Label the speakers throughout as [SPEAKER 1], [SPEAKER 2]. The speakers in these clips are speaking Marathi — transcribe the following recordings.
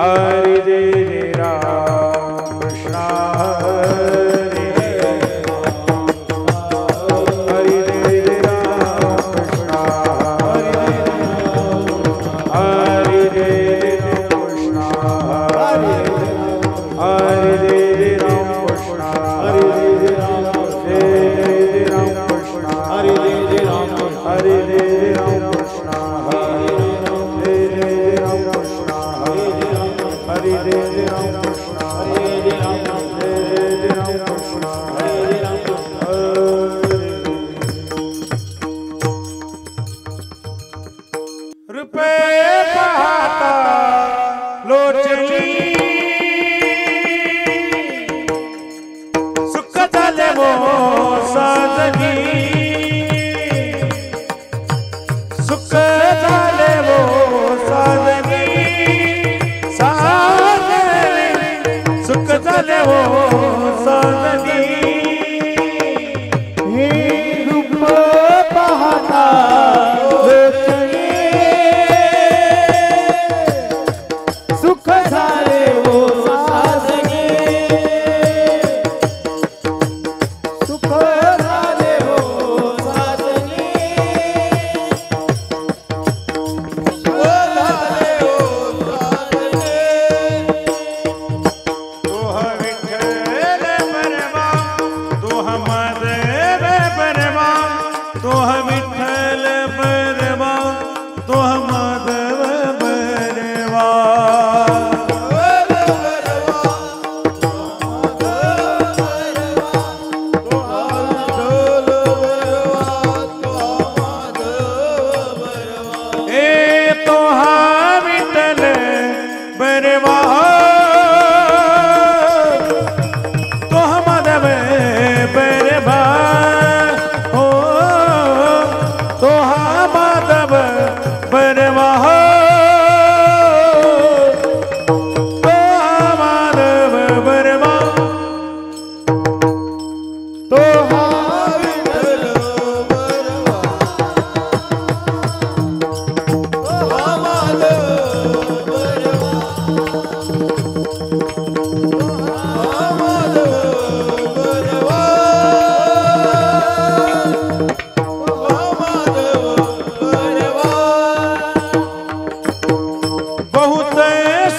[SPEAKER 1] हरे जय राम कृष्ण हरे हरे जय राम कृष्ण हरे जय कृष्ण हरे जय राम कृष्ण हरे जय राम कृष्ण हरे जय राम हरे जय राम कृष्ण हरे जय राम कृष्ण हरे जय राम कृष्ण हरे जय राम कृष्ण हरे राम रुपये पाहता लोचली सुख झाले वो साजनी सुख झाले वो साजनी सुख झाले वो साजनी
[SPEAKER 2] हे रूप पाहता लोचनी सुख झाले वो साजनी सुख झाले वो साजनी सुख झाले वो साजनी
[SPEAKER 1] तोह विठ्ठल परमा तोह माधव परमा तोह विठ्ठल परमा तोह माधव परमा ए तोहा विठ्ठल परमा तोह माधव परमा हो तोहा माधव परमा तोहा माधव परमा
[SPEAKER 2] तोहा विठ्ठल परमा तोहा माधव परमा तोहा माधव परमा तोहा माधव परमा
[SPEAKER 1] बहुत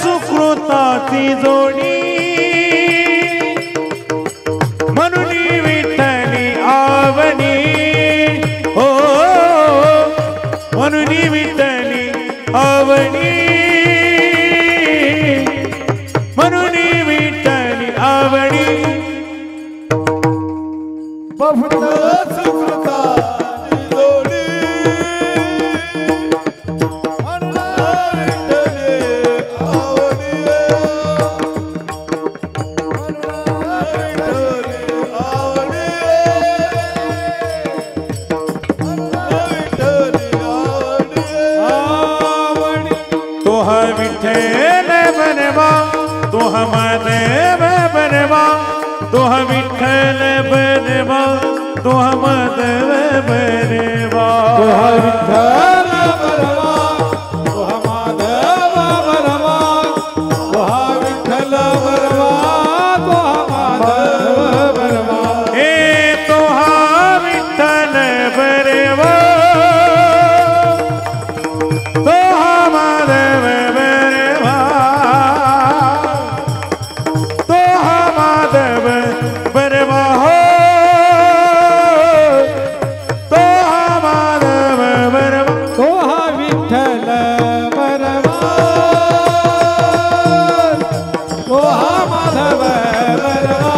[SPEAKER 1] सुकृताची जोडी म्हणून विठ्ठली आवनी हो म्हणून विठ्ठली आवनी म्हणून विठ्ठली आवनी
[SPEAKER 2] बहुत सुकृता जोडी म्हणून विठ्ठले आवडी
[SPEAKER 1] तोह विठ्ठल बनवा तोह माधव बनवा तोह विठ्ठल बनवा तोह माधव बनवा
[SPEAKER 2] तोहा विठ्ठल परमा तोहा माधव परमा तोहा विठ्ठल परमा तोहा माधव परमा
[SPEAKER 1] हे तोहा विठ्ठल बनवा तोहा माधव बनवा तोहा माधव बनवा हो तोहा माधव बनवा
[SPEAKER 2] तोहा विठ्ठल परमा तोहा माधव परमा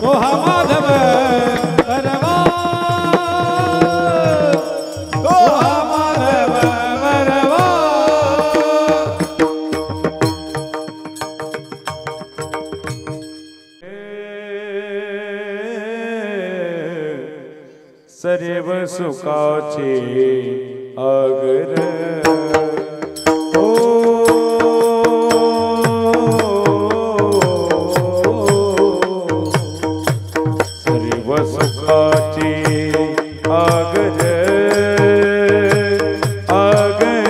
[SPEAKER 2] तोहा माधव परमा तोहा माधव परमा
[SPEAKER 1] सर्व सुखाचे आगर ओ सर्व सुखाचे आगर आगर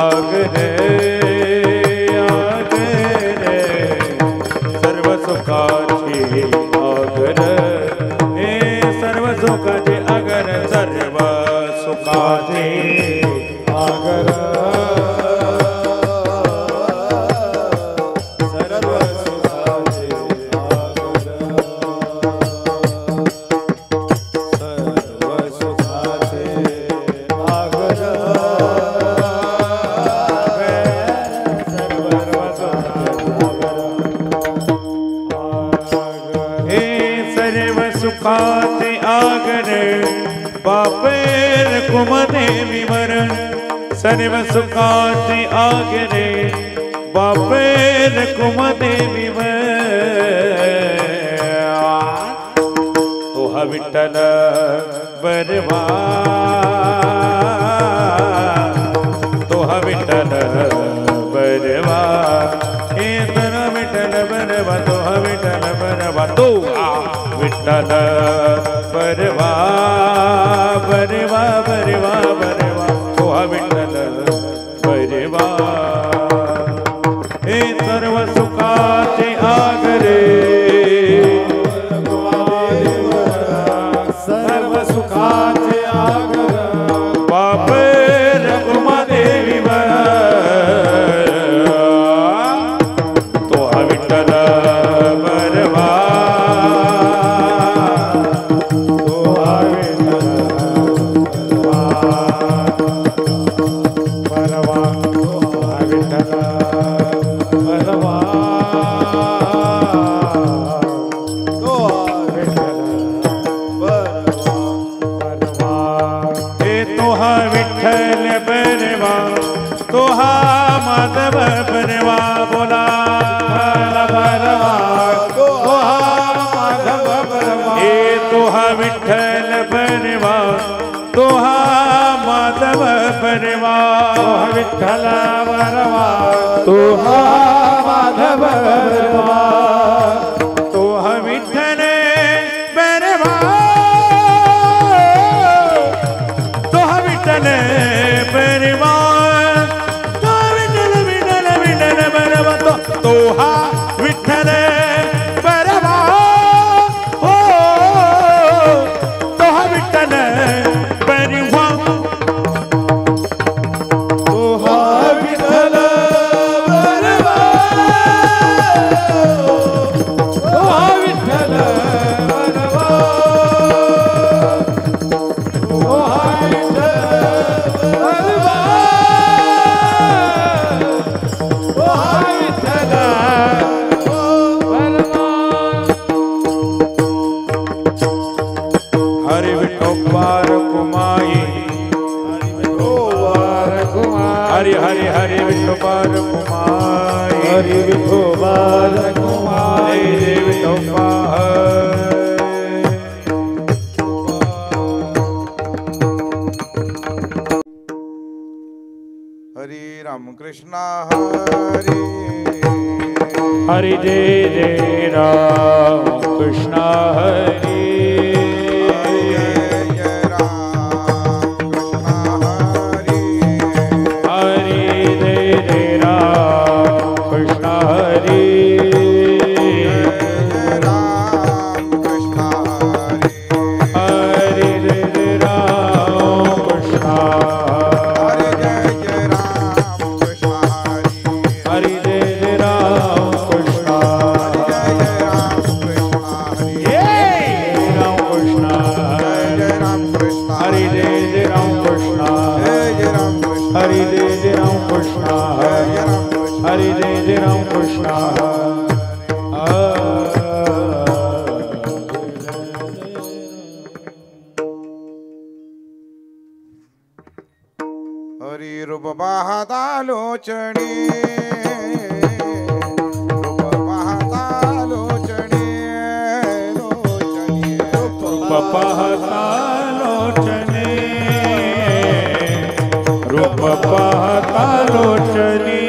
[SPEAKER 1] आगरे आगरे सर्व सुखाची आगर हे सर्व सुखाचे आगर सर्व सुखाचे आगर सर्व सुखाचे आगर सुखाचे आगर बापेर कुमदेवी वरण सर्व सुखाचे आगरे बापेर कुमदेवी तो हा विठ्ठल बरवा तो हा विठ्ठल बरवा हे तर विठ्ठल बरवा तो हा विठ्ठल बरवा तो विठ्ठल बरवा बरवा बरवा बरवा तो हा विठ्ठल बरवा हे सर्व सुखाचे आगरे सर्व सुखाचे आगर बापेर कुमदेवी तो हा विठ्ठल बरवा माधव बरवा बोला बरवा तोहा माधव बरवा हे तोहा विठ्ठल बरवा तोहा माधव बरवा विठ्ठल बरवा तोहा माधव बरवा तोहा विठ्ठल बरवा तोहा विठ्ठल बरवा तोहा विठ्ठल बरवा हो तोहा विठ्ठल बरवा तोहा विठ्ठल बरवा तोहा विठ्ठल बरवा तोहा विठ्ठल हरि विठोबार कुमाई हरि हरि हरि विठोबार कुमाई हरि विठोबार कुमाई विठोबा
[SPEAKER 3] हरि राम कृष्ण हरि
[SPEAKER 1] हरि जय जय Ram Krishna Hari Hare Jai Ram Krishna Hare Jai Ram Krishna
[SPEAKER 3] Hari रूप पाहता लोचणी
[SPEAKER 1] रूप पाहता लोचनी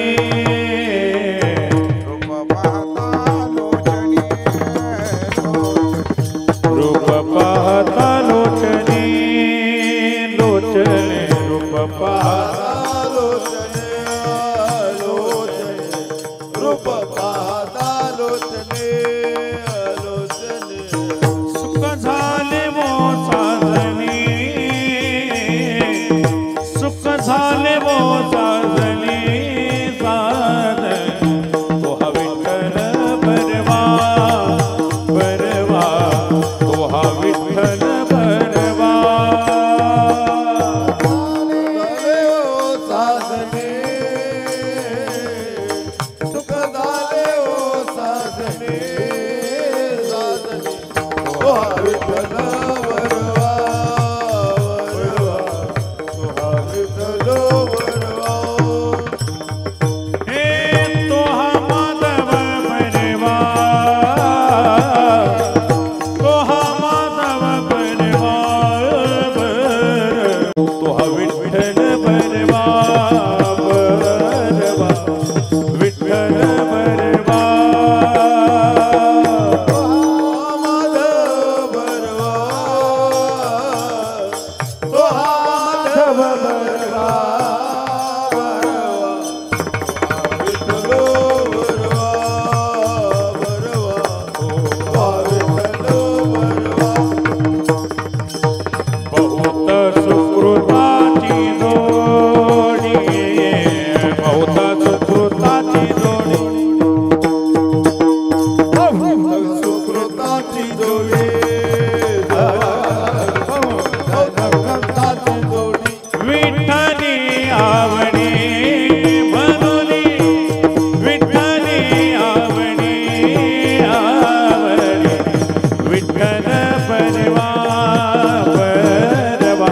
[SPEAKER 1] रूप पाहता लोचनी लोचने रूप पाहता लोचने बरवा विठ्ठल बरवा
[SPEAKER 2] माधव बरवा तो हा माधव बरवा विठ्ठलो बरवा बरवा तो हा विठ्ठलो बरवा
[SPEAKER 1] बहुत सुकृताची जोडी बहुत सुकृताची जोडी
[SPEAKER 2] सुकृताची जोडी सुकृताची जोडी
[SPEAKER 1] विठ्ठली आवडी म्हणुनी विठ्ठली आवडी आवडी विठ्ठल बरवा बरवा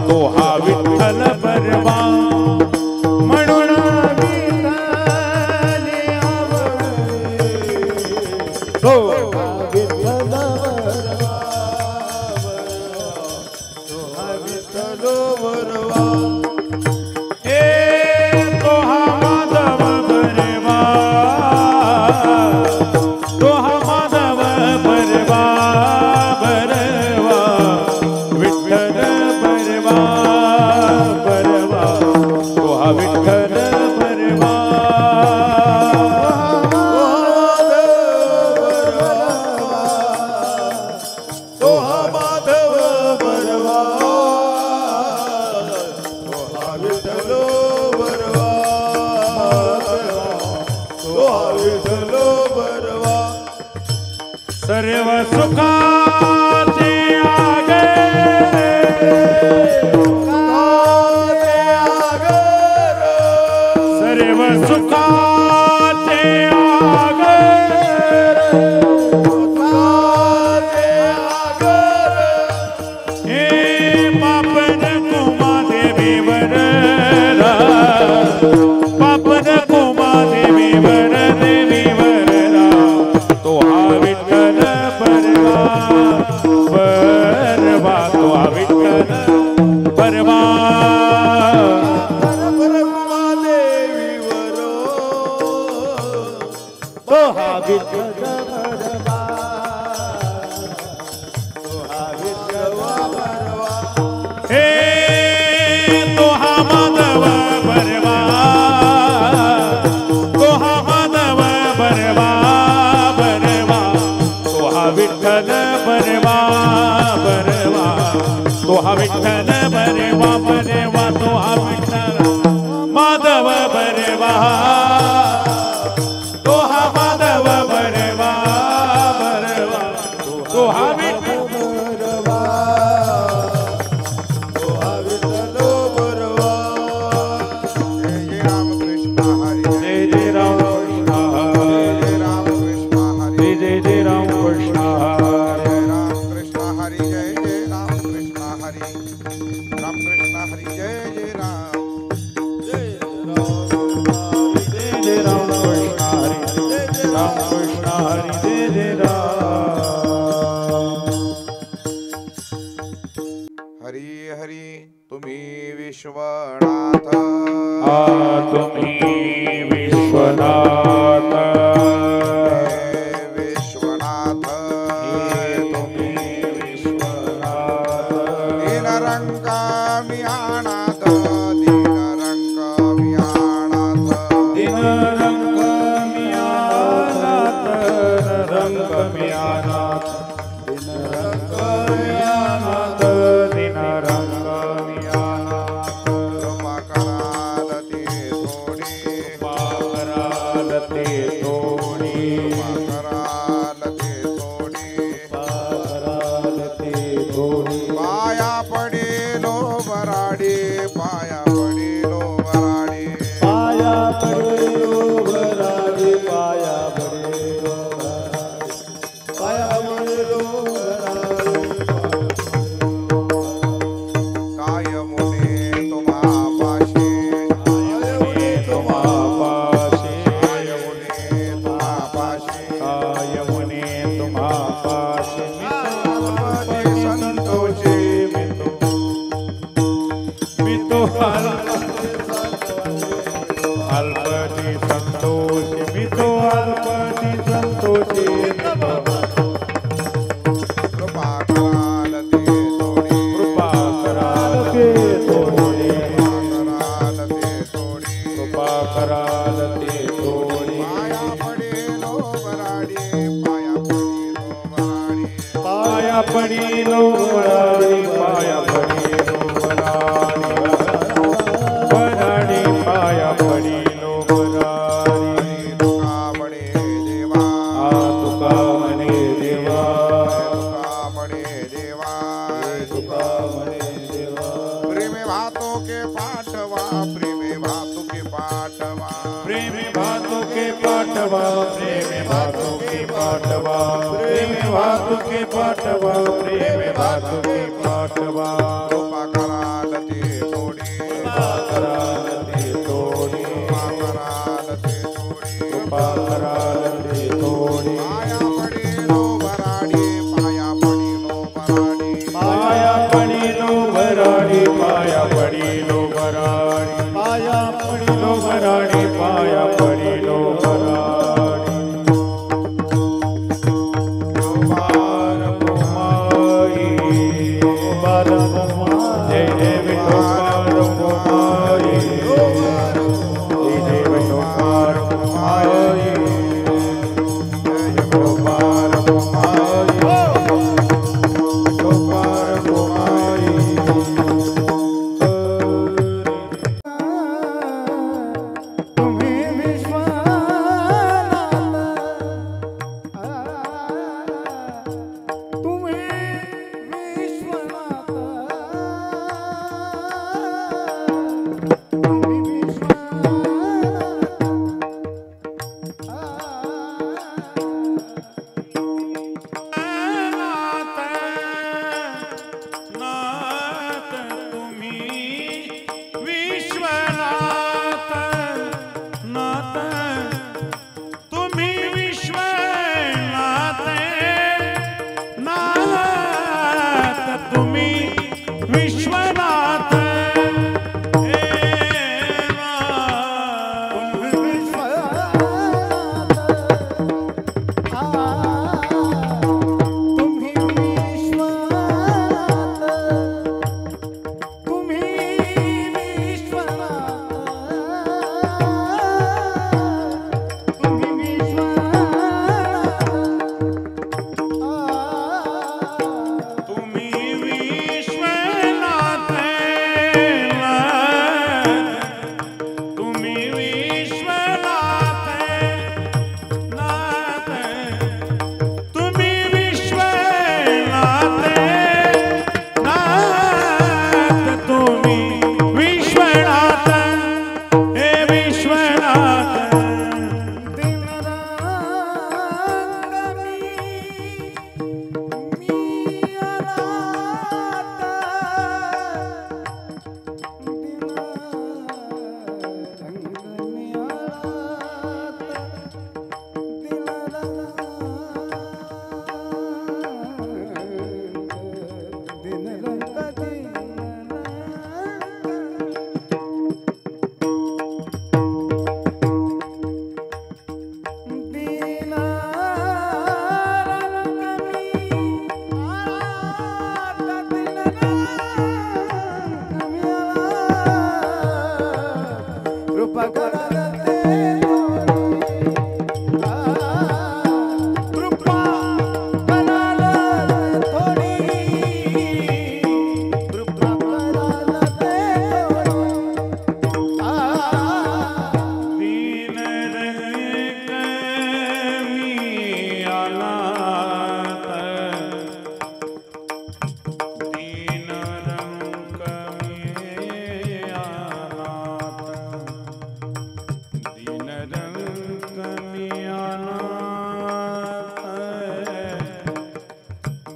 [SPEAKER 1] तो हा विठ्ठल बरवा म्हणून विठ्ठली आवडी
[SPEAKER 2] हो विठ्ठल बरवा तो हा विठ्ठलो बरवा
[SPEAKER 1] हे तो हा माधव बरवा तो हा माधव बरवा बरवा विठ्ठल बरवा बरवा तो हा विठ्ठल बरवा
[SPEAKER 2] तो हा माधव बरवा तो हा विठ्ठलो बरवा तो हा विठ्ठलो बरवा
[SPEAKER 1] सर्व सुखाचे आगे सर्व सुखाचे आगर हे पापन कुमा देवी वररा पापन कुमा देवी वररा तो हा विठ्ठल बरवा बरवा तो हा विठ्ठल बरवा
[SPEAKER 2] देवी वरो तो हा विठ्ठल बरवा तो हा विठ्ठल बरवा
[SPEAKER 1] हे तो हा माधव बरवा तो हा माधव बरवा बरवा तो हा विठ्ठल बरवा बरवा तो हा विठ्ठल बरवा बरवा तो हा विठ्ठल माधव बरवा तो हा माधव बरवा बरवा तो हा विठ्ठल
[SPEAKER 2] बरवा तो हा विठ्ठलो बरवा
[SPEAKER 3] जय जय राम कृष्ण हरी जय
[SPEAKER 1] जय जय राम कृष्ण
[SPEAKER 3] जय राम कृष्ण हरी
[SPEAKER 1] जय जय राम कृष्ण
[SPEAKER 3] जय राम कृष्ण हरी जय जय राम कृष्ण हरी राम कृष्ण हरी जय जय राम
[SPEAKER 1] जय जय राम कृष्ण हरी राम कृष्ण हरी जय जय राम
[SPEAKER 3] हरी हरी तुम्ही विश्वनाथ
[SPEAKER 1] तुम्ही विश्वनाथ
[SPEAKER 3] हे विश्वनाथ
[SPEAKER 1] तुम्ही विश्वनाथ
[SPEAKER 3] दीनरंगा मी अनाथ दीनरंगा मी अनाथ
[SPEAKER 1] दिन रंग मियानाथ रंग मियानाथ दिन रंग मियानाथ दिन रंग मियानाथ
[SPEAKER 3] कृपा कराल ते थोडी
[SPEAKER 1] पाराल ते तोडी
[SPEAKER 3] कराल ते थोडी
[SPEAKER 1] पाराल ते तोडी
[SPEAKER 3] पाया पडेलो वराडी पाया पडेलो वराडी
[SPEAKER 2] पाया पडेलो भराडी पाया पडेलो भराडी पाया पडेलो भराडी
[SPEAKER 3] काय मुने तुम्हा पाशी
[SPEAKER 1] तुम्हा पाशी
[SPEAKER 3] काय मुने तुम्हा पाशी
[SPEAKER 1] काय मुने तुम्हा पाशी
[SPEAKER 3] पदी संतोषी
[SPEAKER 1] मी तो अल्पति संतोषी मितो अल्पति संतोषी
[SPEAKER 3] कृपा कराल ते तोडी
[SPEAKER 1] कृपा कराल के तोडी
[SPEAKER 3] कराल ते तोडी
[SPEAKER 1] कृपा कराल ते तोडी
[SPEAKER 3] पाया पडेलो वराडी पाया
[SPEAKER 1] पाया पडीलो
[SPEAKER 3] पडेलो वराडी
[SPEAKER 1] वराडी पाया पडीलो वराडी वराडी पाया पडीलो वराडी
[SPEAKER 3] तुका म्हणे देवा
[SPEAKER 1] आ तुका म्हणे देवा
[SPEAKER 3] तुका म्हणे देवा
[SPEAKER 1] तुका म्हणे देवा
[SPEAKER 3] प्रेमे भातो के पाठवा प्रेमे भातो के पाठवा
[SPEAKER 1] प्रेमी भातों के पाठवा प्रेमी भातों के पाठवा प्रेमी भातों के पाठवा प्रेमी भातों के पाठवा
[SPEAKER 3] कृपा कराल ते तोडी
[SPEAKER 1] कृपा कराल ते तोडी
[SPEAKER 3] कृपा कराल ते तोडी
[SPEAKER 1] कृपा कराल ते तोडी
[SPEAKER 3] पाया पडेलो वराडी पाया पडेलो वराडी
[SPEAKER 1] पाया पडीलो वराडी पाया पडीलो वराडी पाया पडीलो वराडी पाया पडीलो वराडी बार कुमारी बार कुमारी जय देवी बार कुमारी जय देवी बार कुमारी जय देवी बार कुमारी बार कुमारी
[SPEAKER 2] तुम्ही विश्वनाथ तुम्ही विश्वनाथ तुम्ही
[SPEAKER 1] नाथ तुम्ही विश्वनाथ नाथ तुम्ही विश्वनाथ नाथ तुम्ही विश्वनाथ हे नाथ. तुम्ही विश्वनाथ तुम्ही विश्वनाथ नाथ तुम्ही विश्वनाथ नाथ तुम्ही विश्वनाथ हे विश्वनाथ
[SPEAKER 2] कृपा करालते कृपा करालते थोडी कृपा करालते
[SPEAKER 1] दीन रंग मी आलात दीन रंग मी आलात दीन रंग मी आलात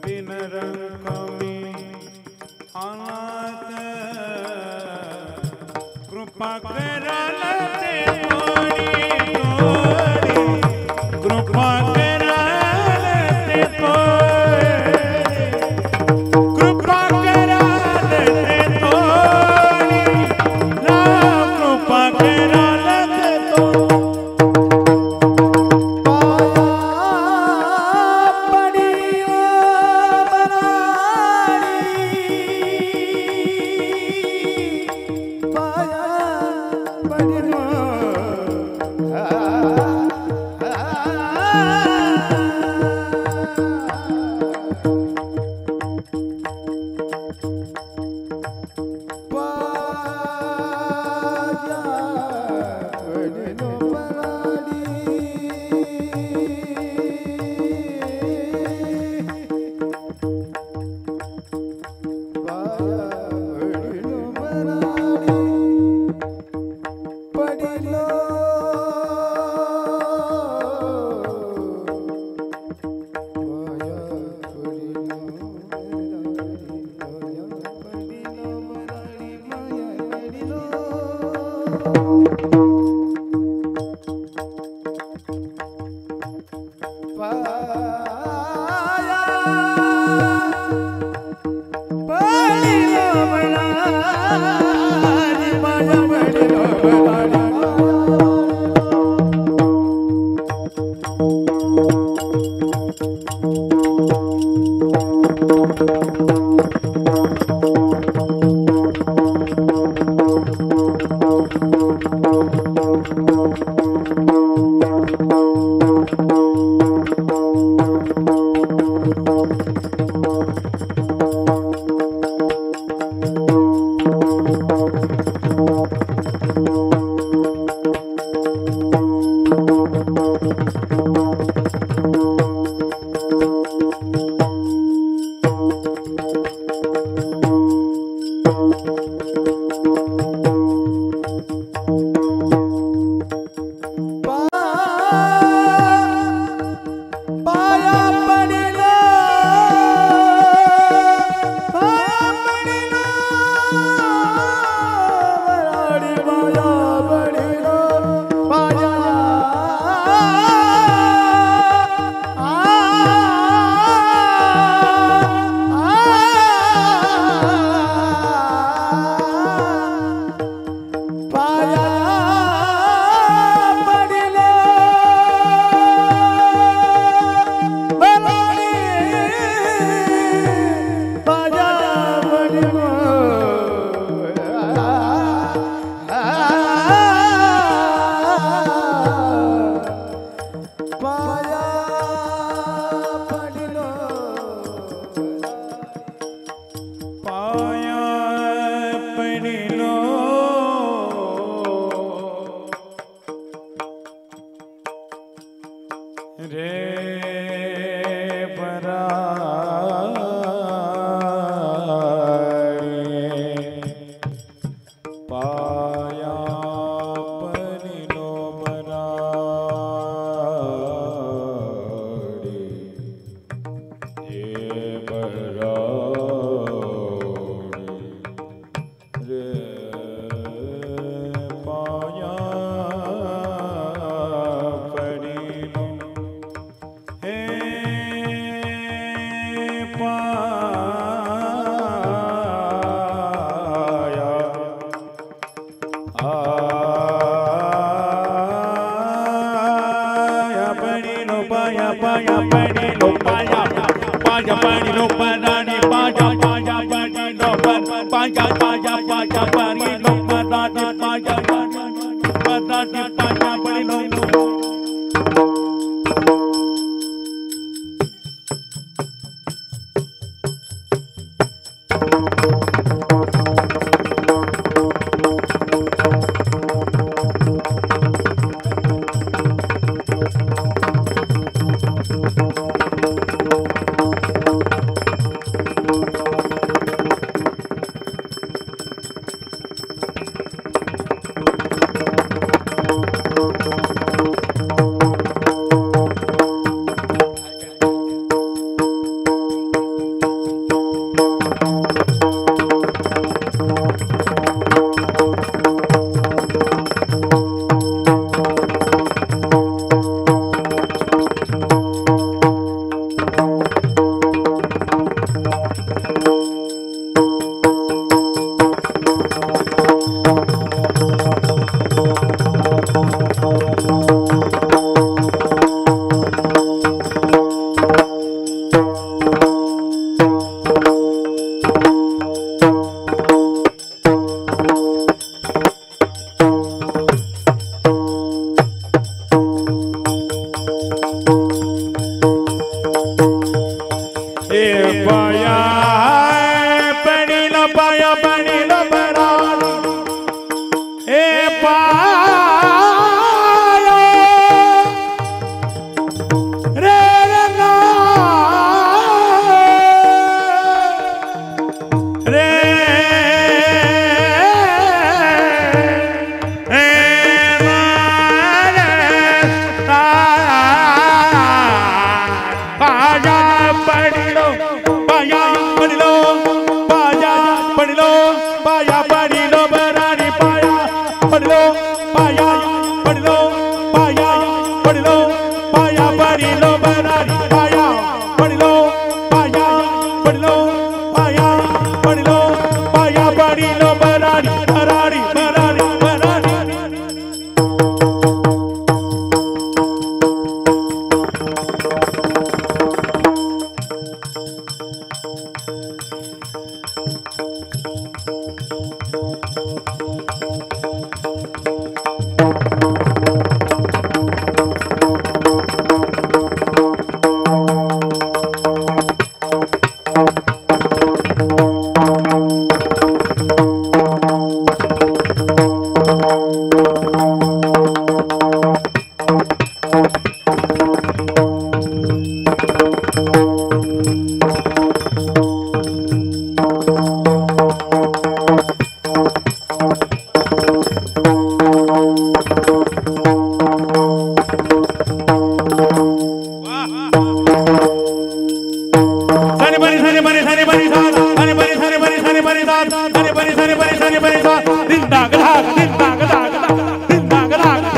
[SPEAKER 1] दीन रंग मी आलात कृपा कराल ते तोडी तोडी कृपा कराल ते तोडी कृपा कराल ते तोडी राम कृपा कराल ते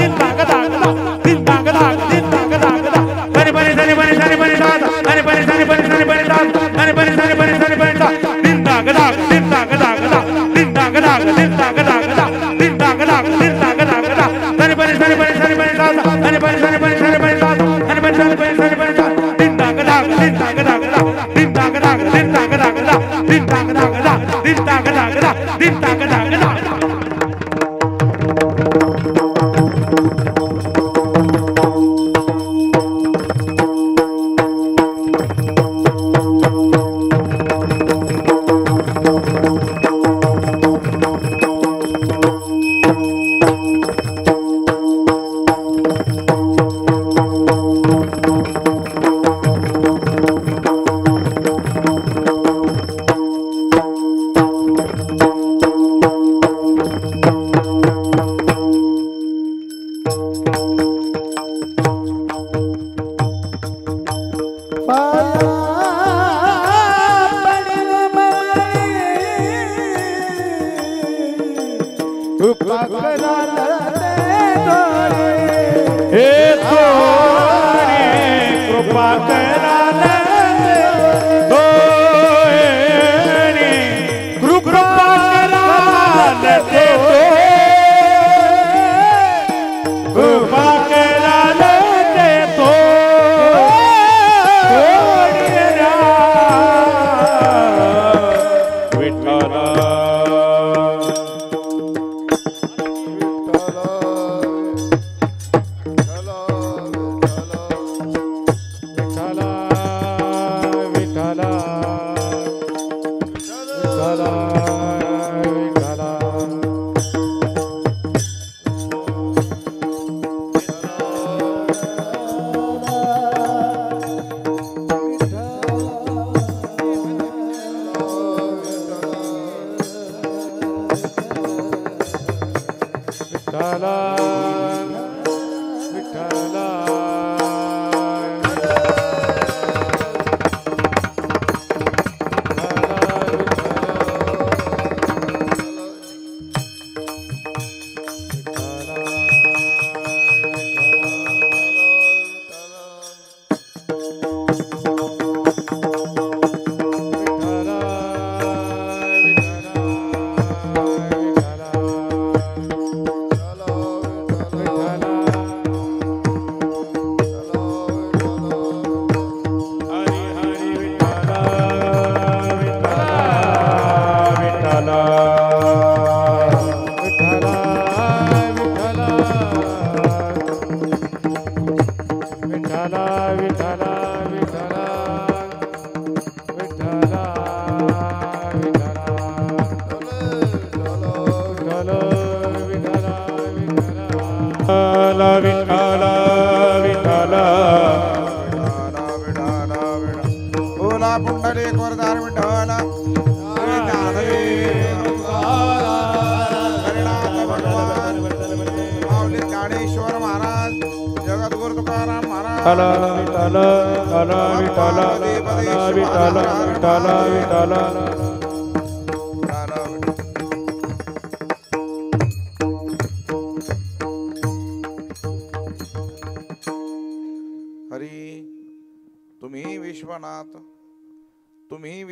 [SPEAKER 1] din dag dag da din dag dag din dag dag da bani bani sani bani sani bani da bani bani sani bani sani bani da bani bani sani bani sani bani da din dag dag din dag dag da din dag dag din dag dag da din dag dag din dag dag da bani bani sani bani sani bani da bani bani sani bani sani bani da bani bani sani bani sani bani da din dag dag din dag dag da din dag dag din dag dag da din dag dag da din dag dag da din dag dag da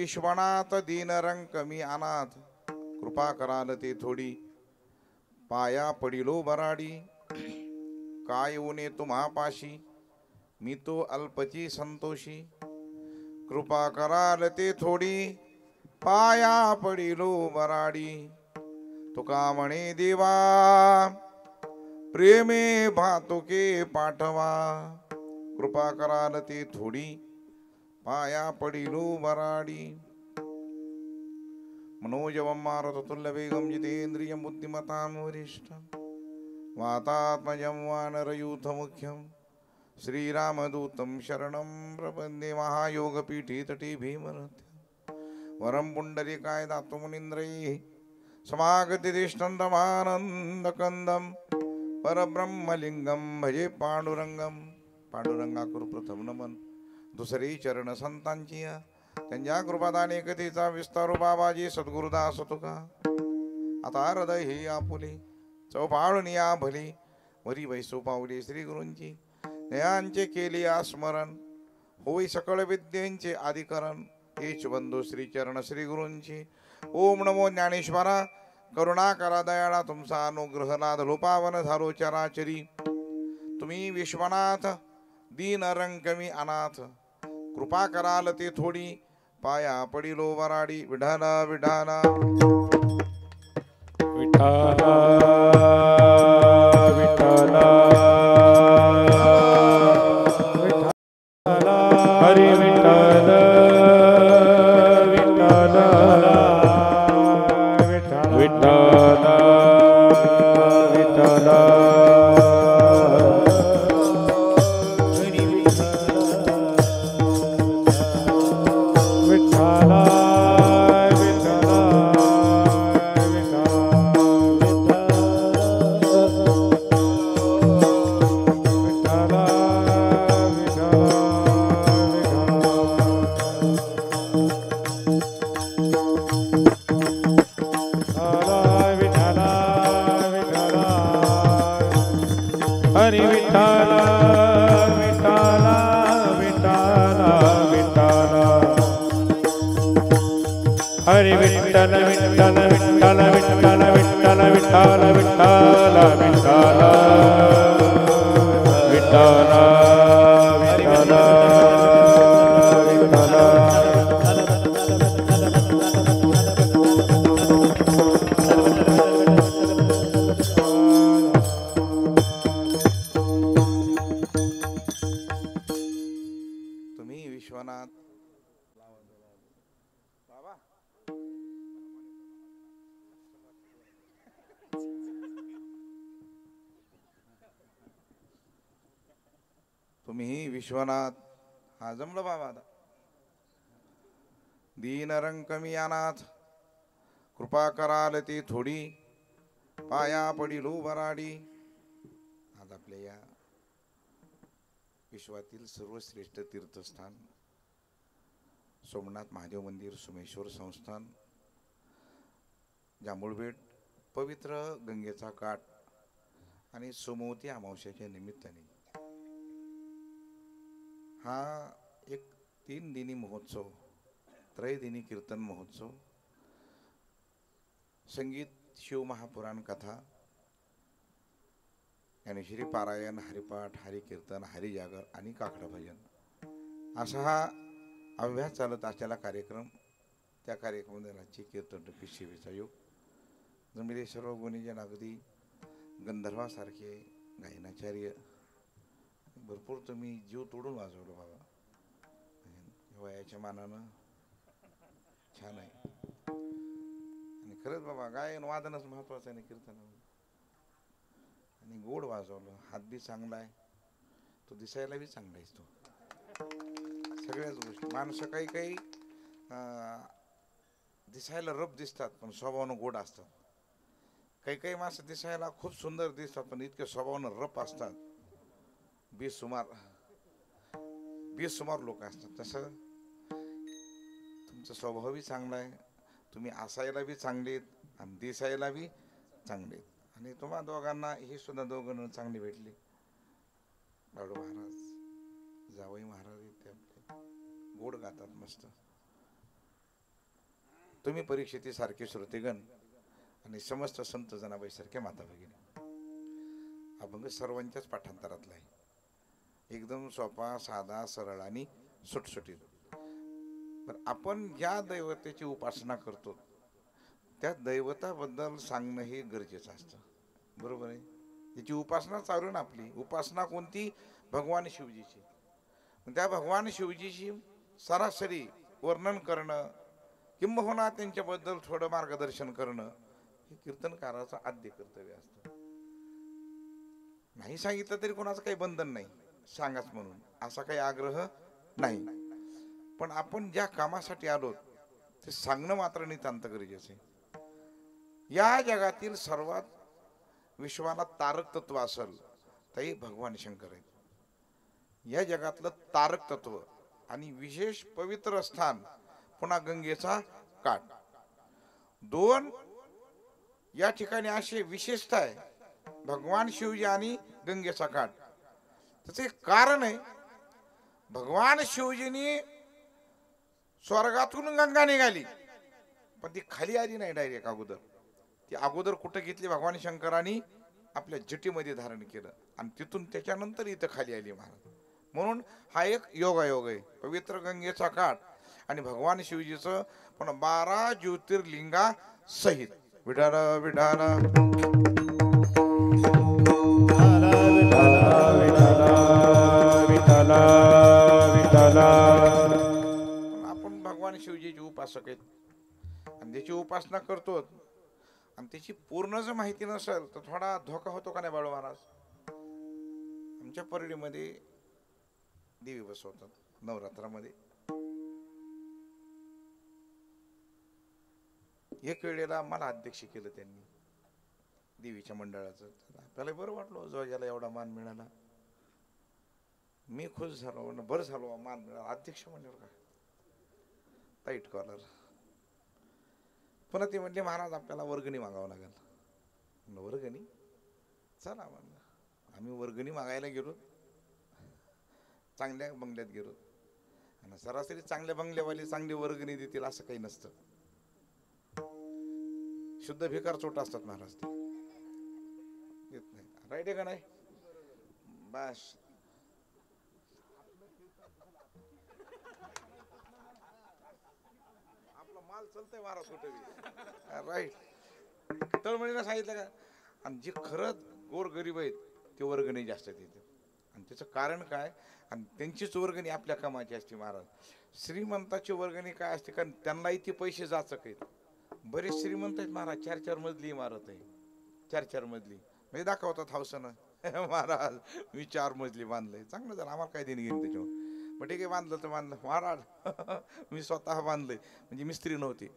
[SPEAKER 3] Vishwanath दीनरंग मी अनाथ कृपा कराल ते थोडी पाया पडिलो बराडी काय उने तुम्हापाशी मी तो अल्पची संतोषी कृपा कराल ते थोडी पाया पडिलो बराडी तुका म्हणे देवा प्रेमे भातुके पाठवा कृपा कराल ते थोडी पाया पडिलो बराडी मनोजवं मारुततुल्य वेगं जितेन्द्रियं बुद्धिमतां वरिष्ठं वातात्मजं वानरयूथमुख्यं श्रीरामदूतं शरणं प्रपद्ये महायोगपीठे तटे भीमरथ्यं वरं पुण्डरीकाय दातुमुनीन्द्रैः समागतिष्ठन्तमानन्दकन्दं परब्रह्मलिंगं भजे पांडुरंगं पांडुरंगा कुरु प्रथम नमन दुसरे चरण संतांची त्यांच्या कृपादाने कथेचा विस्तारू बाबाजी सद्गुरुदास तुका आता हृदय हे आपुले चौपाळून या भली वरी वैसो पावले श्री गुरूंची नयांचे केले स्मरण होई सकळ विद्यांचे आदिकरण हेच बंधू श्री चरण श्री गुरूंची ओम नमो ज्ञानेश्वरा करुणा करा दयाळा तुमचा अनुग्रह नाद लोपावन झालो चराचरी तुम्ही विश्वनाथ दीन रंकमी अनाथ कृपा कराल ते थोडी पाया पडिलो वराडी विढाला विढाला
[SPEAKER 1] विठाला विठाला हरी विठ्ठल विठ्ठल विठ्ठल विठ्ठल हरी विठ्ठल विठ्ठल विठ्ठल विठ्ठल हरी विठ्ठल विठ्ठल विठ्ठल विठ्ठल विठ्ठल विठ्ठल विठ्ठल विठ्ठल विठ्ठल
[SPEAKER 3] विश्वनाथ बाबा तुम्ही विश्वनाथ हा जमलं बाबा दीन रंकमी अनाथ कृपा कराल ती थोडी पाया पडिलो वराडी आज आपल्या या विश्वातील सर्वश्रेष्ठ तीर्थस्थान सोमनाथ महादेव मंदिर सोमेश्वर संस्थान जांभूळबेट पवित्र गंगेचा काठ आणि सोमवती अमावस्याच्या निमित्ताने हा एक 3 दिनी महोत्सव त्रयदिनी कीर्तन महोत्सव संगीत शिवमहापुराण कथा ज्ञानेश्वरी पारायण हरिपाठ हरिकीर्तन हरिजागर आणि काकड भजन असा हा अभ्यास चालत असलेला कार्यक्रम त्या कार्यक्रमाची कीर्तन टप्पी सेवेचा योग जमिले सर्व गुणीजन अगदी गंधर्वासारखे गायनाचार्य भरपूर तुम्ही जीव तोडून वाजवलं बाबा वयाच्या मानानं छान आहे आणि खरंच बाबा गायन वादनच महत्वाचं आहे कीर्तनामध्ये आणि गोड वाजवलं हात बी चांगला आहे तो दिसायला बी चांगला आहेस तो सगळ्याच गोष्टी माणसं काही काही दिसायला रफ दिसतात पण स्वभावानं गोड असतात काही काही माणसं दिसायला खूप सुंदर दिसतात पण इतके स्वभावानं रफ असतात बेसुमार लोक असतात तसं तुमचा स्वभाव बी चांगला आहे तुम्ही असायला बी चांगलेत आणि दिसायला बी चांगलेत आणि तुम्हा दोघांना ही सुद्धा दोघं चांगली भेटली लाडू महाराज जावई महाराज इथे आपले गोड गातात मस्त तुम्ही परीक्षिती सारखे श्रोतेगण आणि समस्त संत जनाबाई सारखे माता भगिनी अभंग सर्वांच्याच पाठांतरातला आहे एकदम सोपा साधा सरळ आणि सुटसुटीत पण आपण ज्या दैवतेची उपासना करतो त्या दैवताबद्दल सांगणं हे गरजेचं असतं बरोबर आहे याची उपासना चालून आपली उपासना कोणती भगवान शिवजीची त्या भगवान शिवजीची सरासरी वर्णन करणं किंबहुना त्यांच्याबद्दल थोडं मार्गदर्शन करणं हे कीर्तनकाराचं आद्य कर्तव्य असतं नाही सांगितलं तरी कोणाचं काही बंधन नाही सांगाच म्हणून असा काही आग्रह नाही पण आपण ज्या कामासाठी आलो ते सांगणं मात्र नितांत गरजेचं आहे या जगातील सर्वात विश्वाला तारक तत्व असेल तरी भगवान शंकर आहेत या जगातलं तारक तत्व आणि विशेष पवित्र स्थान पुन्हा गंगेचा काठ दोन या ठिकाणी असे विशेषता आहे भगवान शिवजी आणि गंगेचा काठ. त्याचं एक कारण आहे, भगवान शिवजींनी स्वर्गातून गंगा निघाली पण ती खाली आली नाही डायरेक्ट. अगोदर ती अगोदर कुठं घेतली, भगवान शंकरांनी आपल्या जटीमध्ये धारण केलं आणि तिथून त्याच्यानंतर इथं खाली आली महाराज. म्हणून हा एक योगायोग आहे, पवित्र गंगेचा काठ आणि भगवान शिवजीचं पण 12 ज्योतिर्लिंगा सहित. विठाल विठाल आपण भगवान शिवजीचे उपासक आहेत आणि त्याची उपासना करतो आणि त्याची पूर्ण जर माहिती नसेल तर थोडा धोका होतो का नाही बाळू महाराज. आमच्या परळीमध्ये देवी बसवतात नवरात्रामध्ये. एक वेळेला मला अध्यक्ष केलं त्यांनी देवीच्या मंडळाचं. त्याला बरं वाटलं जो ज्याला एवढा मान मिळाला. मी खुश झालो, बरं झालो मान मिळाला. अध्यक्ष म्हणल्यावर का टाईट कॉलर. पुन्हा ते म्हणले महाराज आपल्याला वर्गणी मागावं लागेल. वर्गणी चला म्हणलं. आम्ही वर्गणी मागायला गेलो, चांगल्या बंगल्यात गेलो आणि सरासरी चांगल्या बंगल्यावाले चांगली वर्गणी देतील असं काही नसतं. शुद्ध भिकार चोट असतात महाराज, ते देत नाही. राईट आहे का नाही. बस आपला माल चलतंय महाराज कुठे. राईट. तळमळीला सांगितलं का. आणि जे खरंच गोर गरीब आहेत ते वर्गणी जास्त देतात आणि त्याचं कारण काय, आणि त्यांचीच वर्गणी आपल्या कामाची असते महाराज. श्रीमंताची वर्गणी काय असते, कारण त्यांनाही ते पैसे जाचक आहेत. बरेच श्रीमंत आहेत महाराज, 4-4 मजली इमारत आहे. 4-4 मजली म्हणजे दाखवतात हौसानं. महाराज मी 4 मजली बांधलंय. चांगलं झालं, आम्हाला काय देणं घेईन त्याच्यावर. मग ठीक आहे बांधलं तर बांधलं महाराज. मी स्वतः बांधलंय म्हणजे मिस्त्री नव्हती.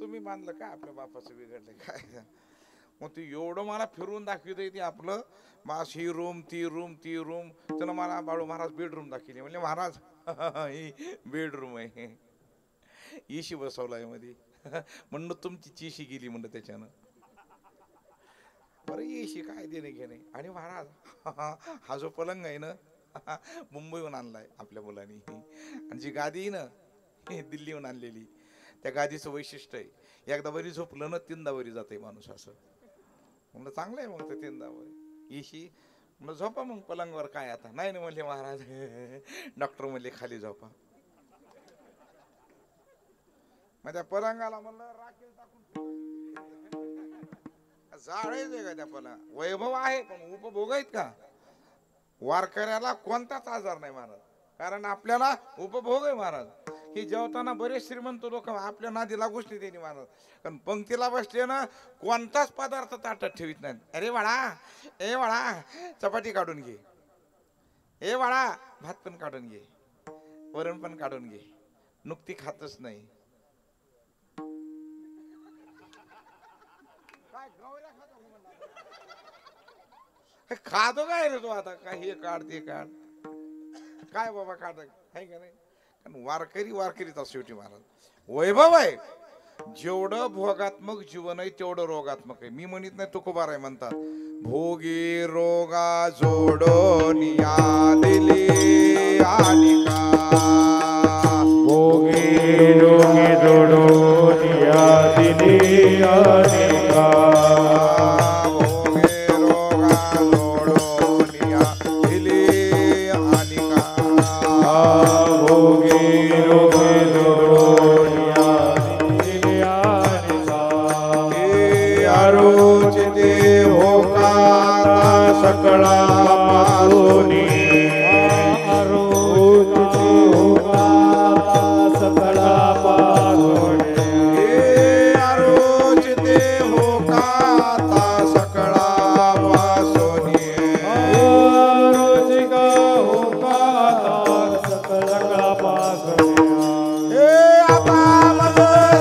[SPEAKER 3] तुम्ही बांधलं काय, आपल्या बापाचं बिघडलंय काय. मग ते एवढं मला फिरवून दाखवतंय ते आपलं मास, ही रूम ती रूम ती रूम. त्यानं मला बाळू महाराज बेडरूम दाखवली. म्हणले महाराज ही बेडरूम आहे, इशी बसवलाय मध्ये. म्हणणं तुमची चिशी गेली म्हणलं त्याच्यानं. बरं इशी काय देणे घेणे. आणि महाराज हा जो पलंग आहे ना मुंबईहून आणलाय आपल्या मुलांनी. आणि जी गादी आहे ना दिल्लीहून आणलेली. त्या गादीचं वैशिष्ट्य आहे, एकदा वरी झोपलं ना 3दा वरी जाते माणूस. असं म्हणलं चांगलं आहे मग ते 3दा वरी इशी. म्हणलं झोपा मग पलंगवर. काय आता नाही ना म्हणले महाराज. डॉक्टर म्हणले खाली झोपा. माझ्या पलंगाला म्हणलं राखेल टाकून जाळायचंय का त्या पलंग. वैभव आहे पण उपभोग आहेत का. वारकऱ्याला कोणताच आजार नाही महाराज, कारण आपल्याला उपभोग आहे महाराज. की जेवताना बरेच श्रीमंत लोक आपल्या नादी लागूच नाही त्यांनी महाराज, कारण पंक्तीला बसले ना कोणताच पदार्थ ताटात ठेवीत नाहीत. अरे बाळा, ए बाळा चपाती काढून घे, ए बाळा भात पण काढून घे, वरण पण काढून घे. नुकती खातच नाही. खातो काय रे तू आता. काय हे काढ ते काढ, काय बाबा काढ आहे का नाही. कारण वारकरीचा शेवटी महाराज वैभव आहे. जेवढं भोगात्मक जीवन आहे तेवढं रोगात्मक आहे. मी म्हणत नाही, तुकोबाराय म्हणतात भोगी रोगा जोडोनिया दिली आलिका.
[SPEAKER 1] भोगी रोगी जोडोनिया दिली आलिका. सकळा पासोनी सकळा पासोनी
[SPEAKER 3] आरोचते हो काता सकळा पासोनी
[SPEAKER 1] आरोचिका हो काता सकळा पासोनी.
[SPEAKER 3] आता मज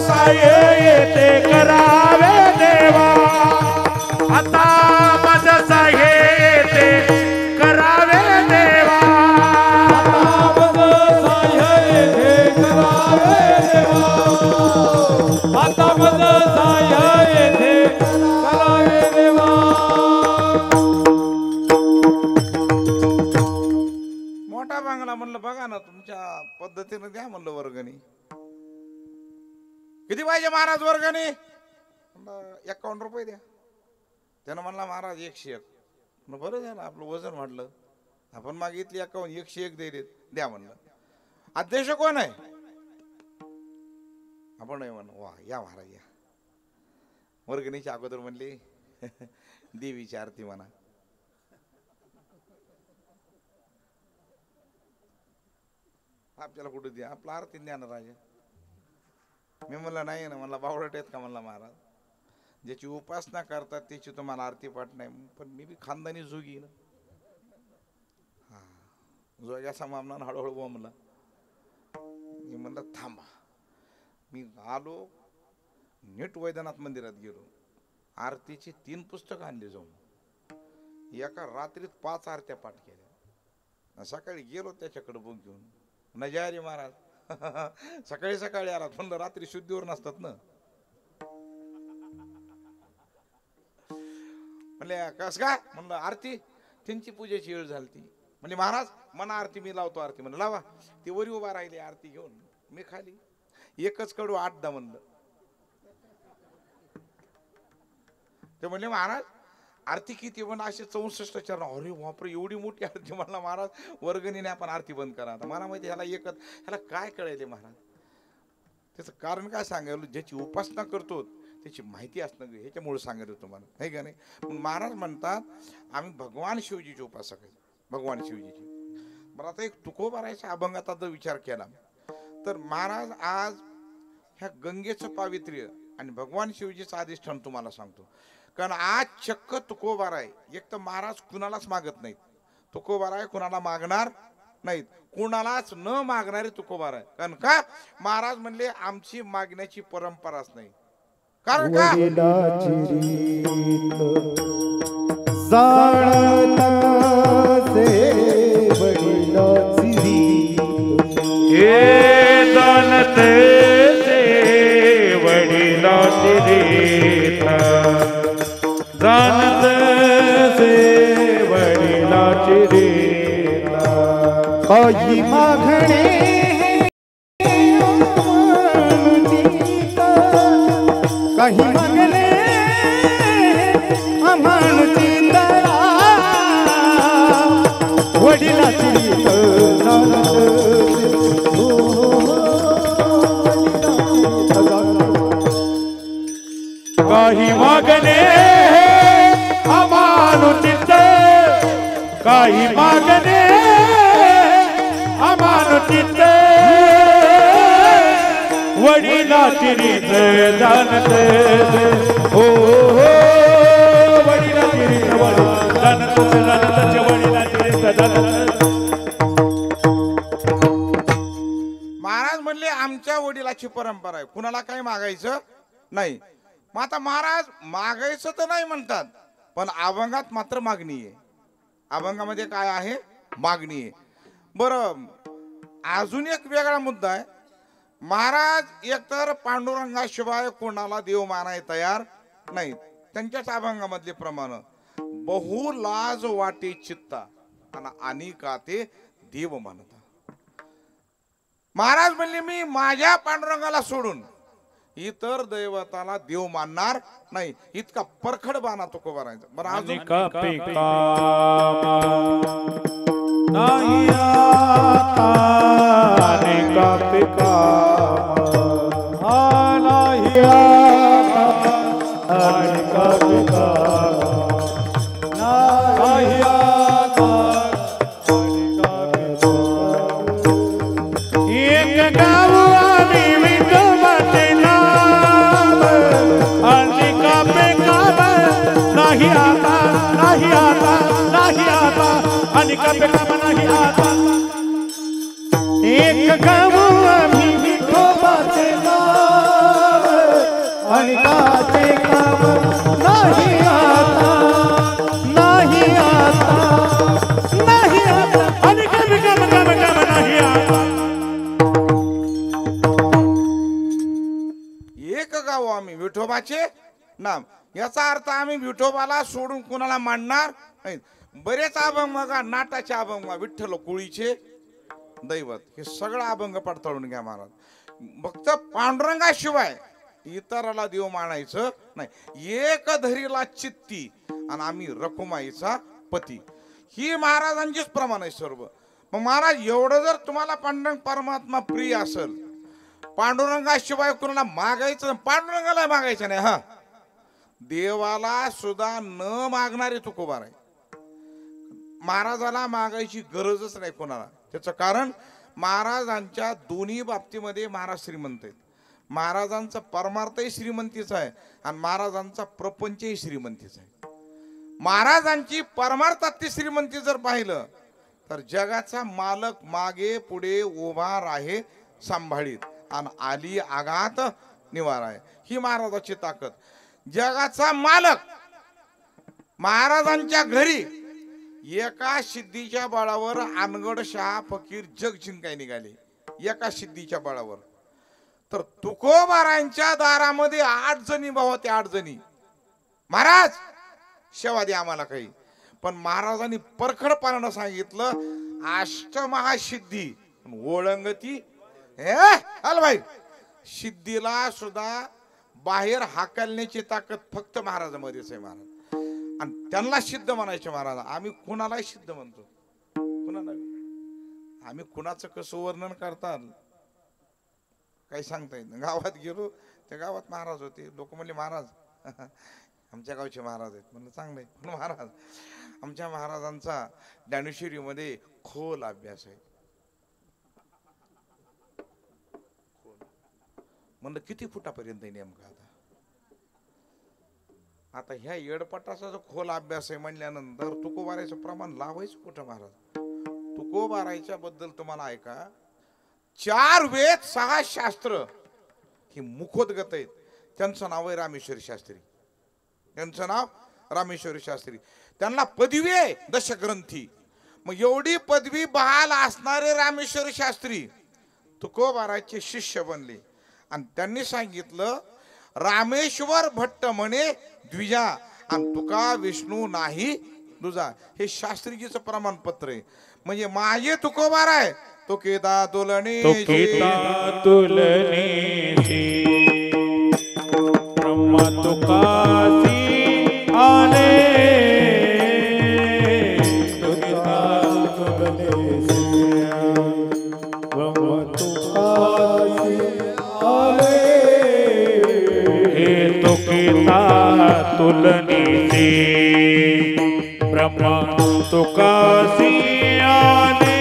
[SPEAKER 1] साये येते करावे देवा, आता माझा साये येते
[SPEAKER 3] आरतीनं द्या म्हणलं वर्गणी. किती पाहिजे महाराज वर्गणी? 51 रुपये द्या. त्यानं म्हणला महाराज 101. बरं झालं आपलं वजन वाढलं. आपण मागितली 51, 101 द्या म्हणलं. अध्यक्ष कोण आहे? आपण नाही म्हण. वा या महाराज या. वर्गणीच्या अगोदर म्हणली देवीची आरती म्हणा. आपल्याला कुठे द्या आपला आरती द्या ना राजा. मी म्हणलं नाही ना, म्हणला बावळट आहेत का म्हणला महाराज. ज्याची उपासना करतात त्याची तुम्हाला आरती पाठ नाही. पण मी बी खानदानी जोगी ना. हा जोग्या समामना हळूहळू बोंबला. मी म्हणलं थांबा. मी आलो नीट वैद्यनाथ मंदिरात गेलो. आरतीची 3 पुस्तकं आणली जाऊन. एका रात्रीत 5 आरत्या पाठ केल्या. सकाळी गेलो त्याच्याकडे बुक घेऊन. नजारी महाराज सकाळी सकाळी आला. म्हणलं रात्री शुद्धीवर नसतात ना. म्हणले कस काय? म्हणलं आरती त्यांची पूजेची वेळ झाली ती. म्हणजे महाराज मना आरती मी लावतो आरती. म्हणलं लावा. ती वरी उभा राहिली आरती घेऊन. मी खाली. एकच कडू 8 म्हणलं. ते म्हणले महाराज आरती किती? पण असे 64 चरण. अरे बापरे एवढी मोठी आरती. म्हणला महाराज वर्गणीने आपण आरती बंद करा. आता मला माहिती ह्याला ह्याला काय कळायले महाराज. त्याचं कारण काय सांगायला? ज्याची उपासना करतो त्याची माहिती असणं ह्याच्यामुळे सांगायला तुम्हाला नाही का नाही. महाराज म्हणतात आम्ही भगवान शिवजीचे उपासक आहे. भगवान शिवजीचे. बरं आता एक तुकोबारायच्या अभंगाचा जर विचार केला तर महाराज आज ह्या गंगेचं पावित्र्य आणि भगवान शिवजीचं अधिष्ठान तुम्हाला सांगतो. कारण आज चक्क तुकोबाराय. एक तर महाराज कुणालाच मागत नाहीत. तुकोबाराय कुणाला मागणार नाहीत. कुणालाच न मागणारे तुकोबाराय. कारण का? महाराज म्हणले आमची मागण्याची परंपराच नाही. कारण का?
[SPEAKER 1] हे दानते से वडिलाची रीत. जानत से वडिलाची रीत.
[SPEAKER 2] काही मागणे काही मागणे अमानुची वडिलाची
[SPEAKER 1] काही मागणे अमानुचित. काही मागणे अमानुचित. वडिलाची रीत जाणते. हो वडिलाची रीत जाणते. वडिलाची रीत जाणते.
[SPEAKER 3] महाराज म्हणले आमच्या वडिलाची परंपरा आहे. कुणाला काही मागायचं नाही. मग आता महाराज मागायचं तर नाही म्हणतात पण अभंगात मात्र मागणी आहे. अभंगामध्ये काय आहे? मागणी आहे. बरं अजून एक वेगळा मुद्दा आहे. महाराज एकतर पांडुरंगाशिवाय कोणाला देव मानाय तयार नाहीत. त्यांच्याच अभंगामधले प्रमाण बहु लाज वाटे चित्ता आणि का ते देव मानता. महाराज म्हणले मी माझ्या पांडुरंगाला सोडून इतर दैवताला देव मानणार नाही. इतका परखड बाणा तुकोबारायचा. बरं अजून
[SPEAKER 1] नाही
[SPEAKER 2] एक गाव आम्ही विठोबाचे नाव आणि काचे काम नाही आता नाही आता नाही आता
[SPEAKER 1] आणि कमी काम काम काम नाही आता.
[SPEAKER 3] एक गाव आम्ही विठोबाचे नाम. याचा अर्थ आम्ही विठोबाला सोडून कुणाला मानणार नाही. बरेच अभंग बघा नाटाचे अभंग विठ्ठल कोळीचे दैवत हे सगळं अभंग पडताळून घ्या महाराज. फक्त पांडुरंगाशिवाय इतराला देव मानायचं नाही. एक धरीला चित्ती आणि आम्ही रखुमाईचा पती, ही महाराजांचीच प्रमाण आहे सर्व. मग महाराज एवढं जर तुम्हाला पांडुरंग परमात्मा प्रिय असेल, पांडुरंगाशिवाय कोणाला मागायचं, पांडुरंगाला मागायचं नाही. हा, देवाला सुद्धा न मागणारे तुकोबार आहे. महाराजाला मागायची गरजच नाही कोणाला. त्याचं कारण महाराजांच्या दोन्ही बाबतीमध्ये महाराज श्रीमंत आहेत. महाराजांचा परमार्थही श्रीमंतीचा आहे आणि महाराजांचा प्रपंचही श्रीमंतीचा आहे. महाराजांची परमार्थातली श्रीमंती जर पाहिलं तर जगाचा मालक मागे पुढे उभा राहे सांभाळीत आणि आली आघात निवार आहे, ही महाराजाची ताकद. जगाचा मालक महाराजांच्या घरी एका सिद्धीच्या बळावर अनगड शहा फकीर जग जिंकाय निघाले, एका सिद्धीच्या बळावर. तर तुकोबारांच्या दारामध्ये 8 जणी भाऊ होते, 8 जणी. महाराज शेवा द्या आम्हाला काही. पण महाराजांनी परखडपणानं सांगितलं अष्टमहासिद्धी ओळंगती हलवाई. सिद्धीला सुद्धा बाहेर हाकलण्याची ताकद फक्त महाराजांमध्येच आहे महाराज. आणि त्यांना सिद्ध म्हणायचे महाराज. आम्ही कुणालाही सिद्ध म्हणतो, कुणाला आम्ही कुणाचं कसं वर्णन करतात काही सांगता येत नाही. गावात गेलो त्या गावात महाराज होते, लोक म्हणले महाराज आमच्या गावचे महाराज आहेत. म्हणलं चांगलं आहे. पण महाराज आमच्या महाराजांचा ज्ञानेश्वरीमध्ये खोल अभ्यास आहे. म्हणलं किती फुटापर्यंत आहे नेमका? आता ह्या येडपटाचा जो खोल अभ्यास आहे म्हणल्यानंतर तुकोबारायचं प्रमाण लावायचं कुठं महाराज? तुकोबारायच्या बद्दल तुम्हाला ऐका, 4 वेद 6 शास्त्र ही मुखोद्गत आहेत. त्यांचं नाव आहे रामेश्वरी शास्त्री. त्यांचं नाव रामेश्वरी शास्त्री. त्यांना पदवी आहे दशग्रंथी. मग एवढी पदवी बहाल असणारे रामेश्वरी शास्त्री तुकोबारायचे शिष्य बनले. आणि त्यांनी सांगितलं रामेश्वर भट्ट म्हणे द्विजा आणि तुका विष्णू नाही दुजा. हे शास्त्रीजीचं प्रमाणपत्र आहे. म्हणजे माझे तुकोबार आहे तो केदा तुलनी
[SPEAKER 1] ब्रह्मा तुकासी आले तुलनी से ब्रह्मा तुकासी आले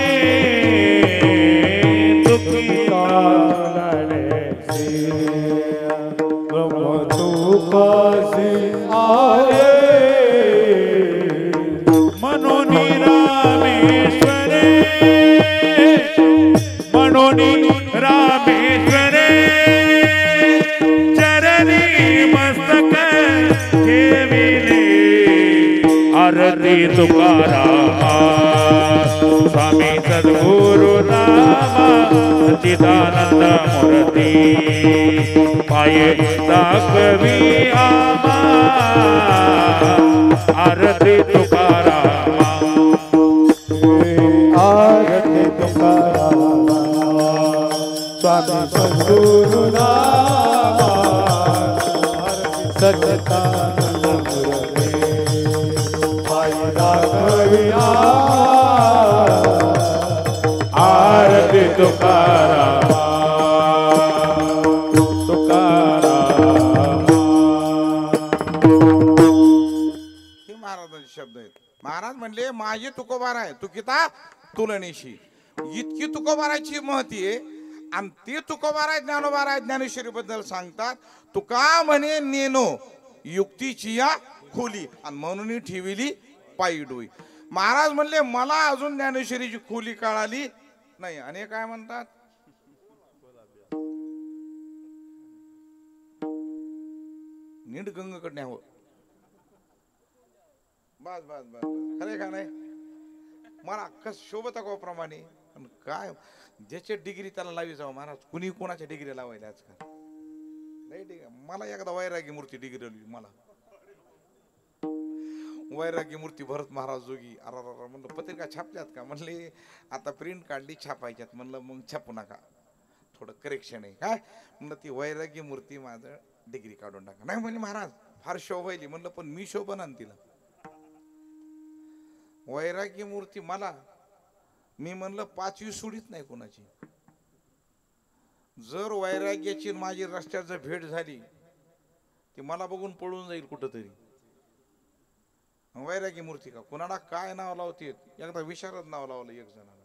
[SPEAKER 1] तुकिता से ब्रह्मा तुकासी आले मनोनी रामेश्वरे मनोनी रामेश्वरे चरणी मस्तक आरती तुकाराम स्वामी सद्गुरु नाम सच्चिदानंद मूर्ती पाये दाखवी आमा आरती तुकाराम आरती तुकाराम स्वामी सद्गुरु नाम सच्चिदानंद मूर्ती आरती तुकाराम तुकाराम.
[SPEAKER 3] हे महाराजांचे शब्द आहेत. महाराज म्हणले माझे तुकोबार आहे तुकिता तुलनेशी. इतकी तुकोबाराची महती आहे. आणि ते तुकोबार आहे ज्ञानोबार आहे ज्ञानेश्वरी बद्दल सांगतात. तुका म्हणे नेनो युक्तीची या खोली आणि म्हणून ठेविली पायी डोई. महाराज म्हणले मला अजून ज्ञानेश्वरीची खोली कळाली नाही. आणि काय म्हणतात नीट गंगकडे हवं. बस बस बस खरे का नाही? मला अख्खा शोभत प्रमाणे काय ज्याच्या डिग्री त्याला लावी जावं महाराज. कुणी कोणाच्या डिग्री लावायला आजकाल नाही. मला एकदा वैरागी मूर्ती डिग्री मला वैरागी मूर्ती भरत महाराज जोगी. अरे म्हणलं पत्रिका छापल्यात का? म्हणले आता प्रिंट काढली छापायच्यात. म्हणलं मग छापू नका, थोडं करेक्शन आहे. काय म्हणलं ती वैरागी मूर्ती माझं डिग्री काढून टाका. नाही म्हणजे महाराज फार शोभायली. म्हणलं पण मी शोभन आण तिला. वैरागी मूर्ती मला, मी म्हणलं 5वी सोडीत नाही कोणाची. जर वैराग्याची माझी रस्त्याचं भेट झाली ती मला बघून पळून जाईल कुठंतरी. वैरागी मूर्ती का? कुणाला काय नाव लावते? एकदा विशारद नाव लावलं एक जणाला.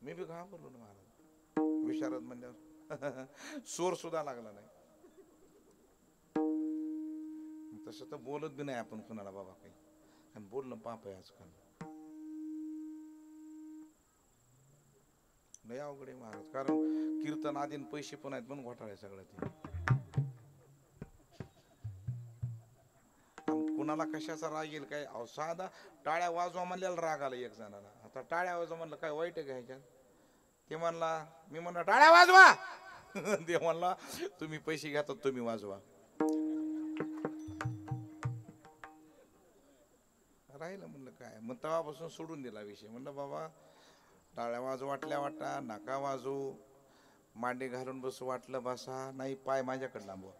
[SPEAKER 3] मी बी घाबरलो ना महाराज. विशारद म्हणल्यावर सोर सुद्धा लागला नाही. तसं तर बोलत बी नाही आपण कुणाला बाबा काही. आणि बोलणं पाप आहे आजकाल. लय अवघड आहे महाराज. कारण कीर्तन आदीन पैसे पण आहेत पण घोटाळे सगळं ते. कुणाला कशाचा राग येईल काय? साधा टाळ्या वाजवा म्हणल्याला राग आला एक जणाला. आता टाळ्या वाजवा म्हणलं काय वाईट आहे घ्यायच्या? ते म्हणला, मी म्हणलं टाळ्या वाजवा. ते म्हणला तुम्ही पैसे घेतात तुम्ही वाजवा. राहिलं म्हणलं काय. मग तेव्हापासून सोडून दिला विषय. म्हणलं बाबा टाळ्या वाजू वाटल्या वाटा, नका वाजू. मांडी घालून बसू वाटलं बसा, नाही पाय माझ्याकडे लांबवा.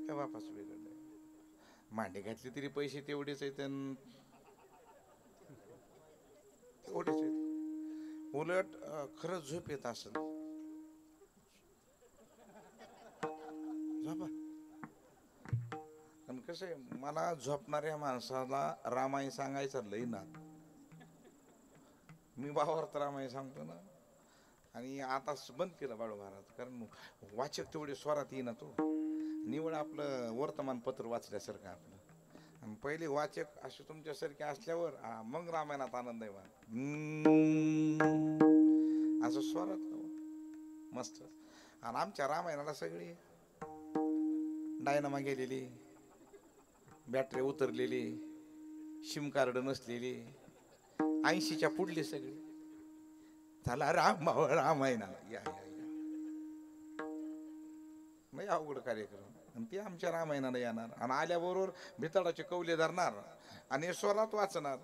[SPEAKER 3] काय बापाच वेगळं. मांडी घातली तरी पैसे तेवढेच आहेत. तेवढेच आहेत. उलट खरंच झोप येत असेल झोपा. पण कसं आहे, मला झोपणाऱ्या माणसाला रामायण सांगायचं लई ना. मी भावार्थ रामायण सांगतो ना. आणि आता बंद केलं बाळू महाराज. कारण वाचक तेवढे स्वरात येईना. तो निवड आपलं वर्तमानपत्र वाचल्यासारखं आपलं. आणि पहिले वाचक असे तुमच्यासारखे असल्यावर मग रामायणात आनंद आहे. असं स्वरात मस्त. आणि आमच्या रामायणाला सगळी डायनामा गेलेली, बॅटरी उतरलेली, सिम कार्ड नसलेली, 80च्या पुढली सगळी. झाला रामायणाला या या या. नाही अवघड कार्यक्रम. आणि ते आमच्या रामायणाला येणार. आणि आल्याबरोबर भिताडाचे कौले धरणार आणि स्वरात वाचणार.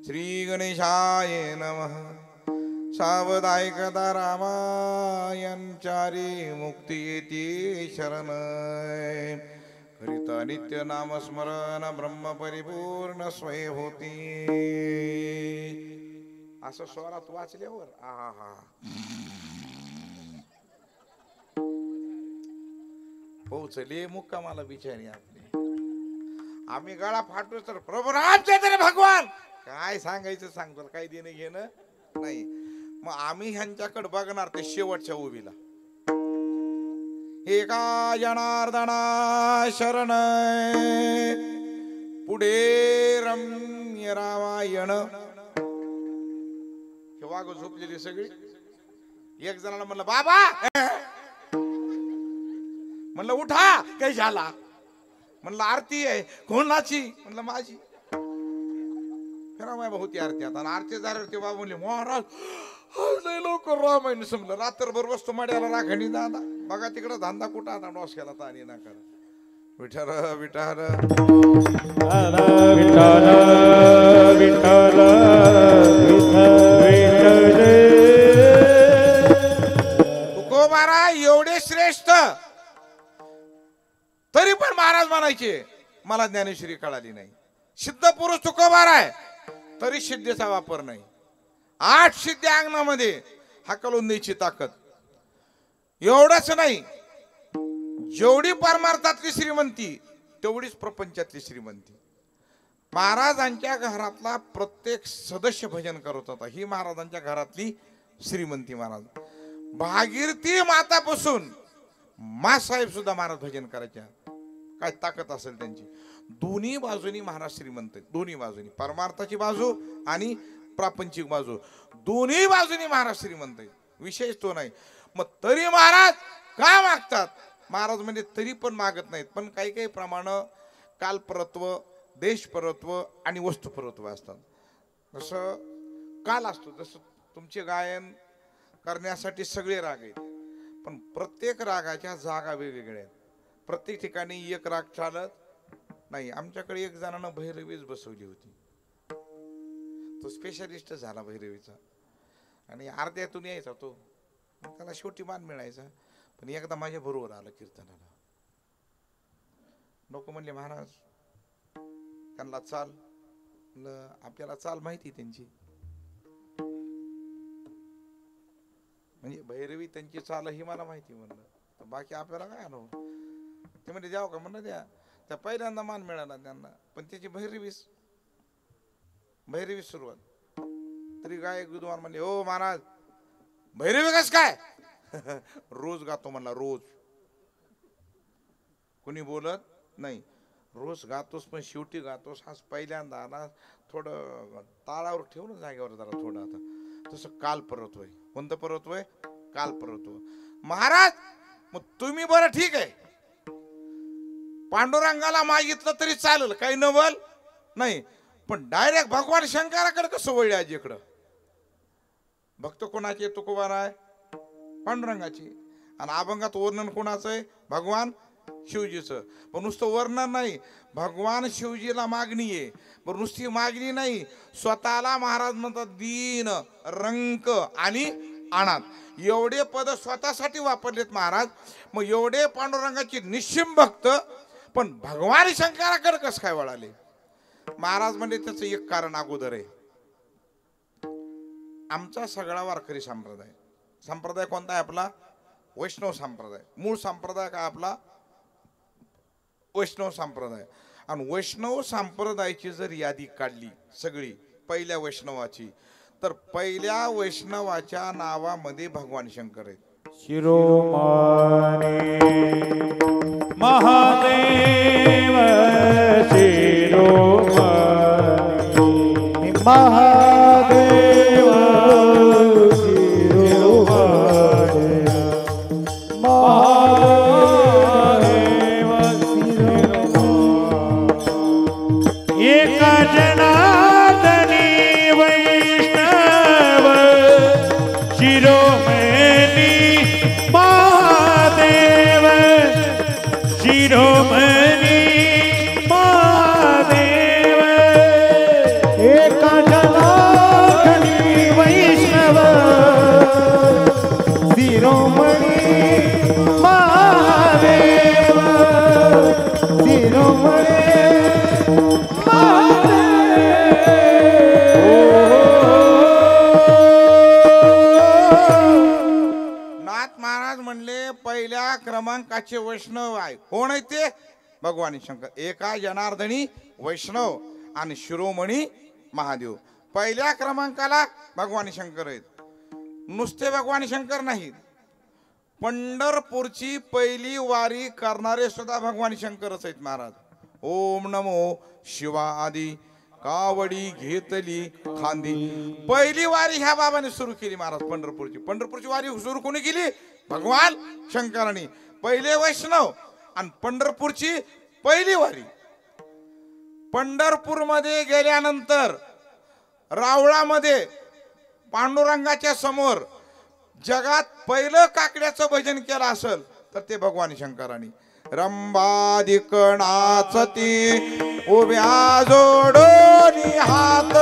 [SPEAKER 3] श्री गणेशाय नमः. सावधायकदा रामायण चारी मुक्ती येते शरण. करिता नित्य नामस्मरण ब्रह्म परिपूर्ण स्वय होती. असं स्वरात वाचल्यावर आहा पोचले मुक्कामाला बिचारी आपली. आम्ही गळा फाटलो तर प्रभू रामचंद्र भगवान काय सांगायचं सांगतो. काही देणं घेणं नाही. मग आम्ही ह्यांच्याकडे बघणार ते शेवटच्या उभीला. हे का जनार्दना शरण पुढे रम्य रामायण. हे वाघ झोपलेली सगळी. एक जणाला म्हणलं बाबा, म्हणलं उठा. काही झाला? म्हणलं आरती आहे. कोणाची? म्हणलं माझी. फिरा होती आरती. आता आरती झाल्यावर ते बाबा म्हणले महाराज लवकर रामायण समजलं. रात्रभर वस्तू माड्याला राखणी दादा. बघा तिकडं धंदा कुठं आता डॉस केला तर आणि ना करा. विठार विठार
[SPEAKER 1] विठ्ठल विठ्ठल
[SPEAKER 3] तुकोबारा एवढे श्रेष्ठ तरी पण महाराज म्हणायचे मला ज्ञानेश्वरी कळाली नाही. सिद्ध पुरुष तुकोबारा आहे तरी सिद्धीचा वापर नाही. 8 सिद्धी अंगणामध्ये हाकलून द्यायची ताकद. एवढंच नाही, जेवढी परमार्थातली श्रीमंती तेवढीच प्रपंचातली श्रीमंती. महाराजांच्या घरातला प्रत्येक सदस्य भजन करत होता. ही महाराजांच्या घरातली श्रीमंती. महाराज भागीरथी मातापासून मासाहेब सुद्धा महाराज भजन करायच्या. काय ताकद असेल त्यांची. दोन्ही बाजूनी महाराज श्रीमंत आहेत. दोन्ही बाजूनी परमार्थाची बाजू आणि प्रापंचिक बाजू दोन्ही बाजूनी महाराज श्रीमंत आहेत. विशेष तो नाही. मग तरी महाराज का मागतात? महाराज म्हणजे तरी पण मागत नाहीत. पण काही काही प्रमाण कालपरत्व, देशपरत्व आणि वस्तुपरत्व असतात. जसं काल असतो. जसं तुमचे गायन करण्यासाठी सगळे राग आहेत पण प्रत्येक रागाच्या जागा वेगवेगळ्या आहेत. प्रत्येक ठिकाणी एक राग चालत नाही, आमच्याकडे एक जणांना भैरवीच बसवली होती. तो स्पेशलिस्ट झाला भैरवीचा आणि अर्ध्यातून यायचा तो, त्याला शेवटी मान मिळायचा. पण एकदा माझ्या बरोबर आलं कीर्तनाला. नको म्हणले महाराज त्यांना चाल. आपल्याला चाल माहिती त्यांची, म्हणजे भैरवी त्यांची चाल ही मला माहिती म्हणलं, तर बाकी आपल्याला काय अनुभव. ते म्हणजे द्याव का म्हणलं द्या. त्या पहिल्यांदा मान मिळाला त्यांना, पण त्याची भैरवी सुरुवात. तरी गायक विद्वान म्हणले हो महाराज भैरवी कस काय रोज गातो म्हणला. रोज कुणी बोलत नाही, रोज गातोस, पण शेवटी गातोस. आज पहिल्यांदा आला, थोडं ताळावर ठेवून जागेवर जरा थोडं. आता तसं काल परतोय. कोणतं परतोय? काल परतोय. महाराज मग तुम्ही बरं ठीक आहे, पांडुरंगाला मागितलं तरी चालेल, काही नवल नाही, पण डायरेक्ट भगवान शंकराकडे कसं वळले आज इकडं? भक्त कोणाचे? तुकोबार आहे पांडुरंगाची. आणि अभंगात वर्णन कोणाचं आहे? भगवान शिवजीचं. पण नुसतं वर्णन नाही, भगवान शिवजीला मागणी आहे. पण नुसती मागणी नाही, स्वतःला महाराज म्हणतात दीन, रंक आणि अनाथ, एवढे पद स्वतःसाठी वापरलेत महाराज. मग एवढे पांडुरंगाची निश्चिम भक्त, पण भगवान शंकराकडे कसं काय वळाले? महाराज म्हणजे त्याचं एक कारण अगोदर आहे. आमचा सगळा वारकरी संप्रदाय कोणता आहे? आपला वैष्णव संप्रदाय. मूळ संप्रदाय काय आपला? वैष्णव संप्रदाय. आणि वैष्णव संप्रदायाची जर यादी काढली सगळी पहिल्या वैष्णवाची, तर पहिल्या वैष्णवाच्या नावामध्ये भगवान शंकर आहेत.
[SPEAKER 1] शिरोमणी महादेव शिरोमणी महादेव शिरोमणी महादेव शिरोमणी एक जनार्दनी वैष्णव शिरोमणी महादेव शिरोमणी महादेव एका जनार्दनी वैष्णव शिरोमणी महादेव शिरोमणी
[SPEAKER 3] नाथ महाराज म्हणले पहिल्या क्रमांकाचे वैष्णव आहे. कोण आहे ते? भगवान शंकर. एका जनार्दनी वैष्णव आणि शिरोमणी महादेव. पहिल्या क्रमांकाला भगवान शंकर आहेत. नुसते भगवान शंकर नाहीत, पंढरपूरची पहिली वारी करणारे सुद्धा भगवान शंकरच आहेत महाराज. ओम नमो शिवाआदी कावडी घेतली खांदी. पहिली वारी ह्या बाबाने सुरू केली महाराज पंढरपूरची वारी सुरू कोणी केली? भगवान शंकरांनी. पहिले वैष्णव आणि पंढरपूरची पहिली वारी. पंढरपूर मध्ये गेल्यानंतर रावळामध्ये पांडुरंगाच्या समोर जगात पहिलं काकड्याचं भजन केलं असेल तर ते भगवान शंकरांनी. रंबादिक नाचती उभ्या जोडोनी हात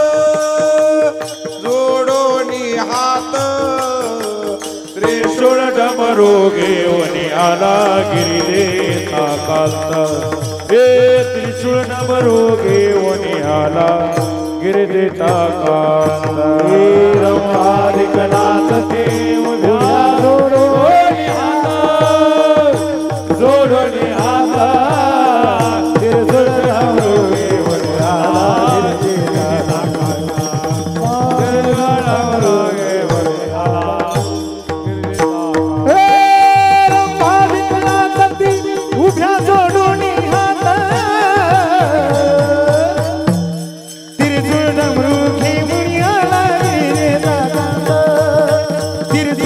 [SPEAKER 1] त्रिशूळ डमरू घेऊन आला गिरिदेता कांता. हे त्रिशूळ डमरू घेऊन आला गिरिदेता कांता. हे रंबादिक नाचती उभ्या जोडोनी हात जोडोनी हात त्रिशूळ डमरू घेऊन आला गिरिदेता कांता. त्रिशूळ डमरू घेऊन आला उभ्या जोडून हात त्रिशूळ डमरू घेऊन आला गिरिदेता कांता. त्रिशूळ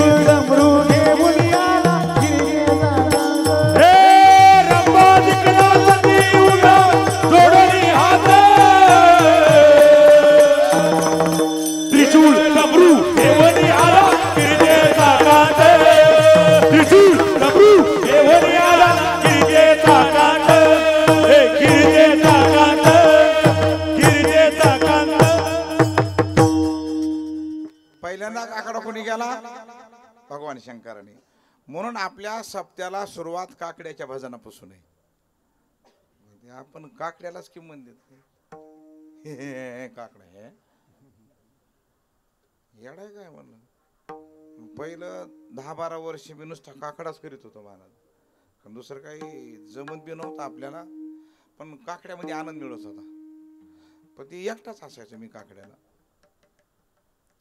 [SPEAKER 3] कोणी केला? भगवान शंकराने. म्हणून आपल्या सप्त्याला सुरुवात काकड्याच्या भजनापासून आहे. आपण काकड्यालाच किंमत देत काकडा हे येडाय काय म्हणलं. पहिलं 10-12 वर्ष मी नुसता काकडाच करीत होतो महाराज. कारण दुसरं काही जमत बी नव्हतं आपल्याला, पण काकड्यामध्ये आनंद मिळत होता. पण ती एकटाच असायचं मी काकड्याला,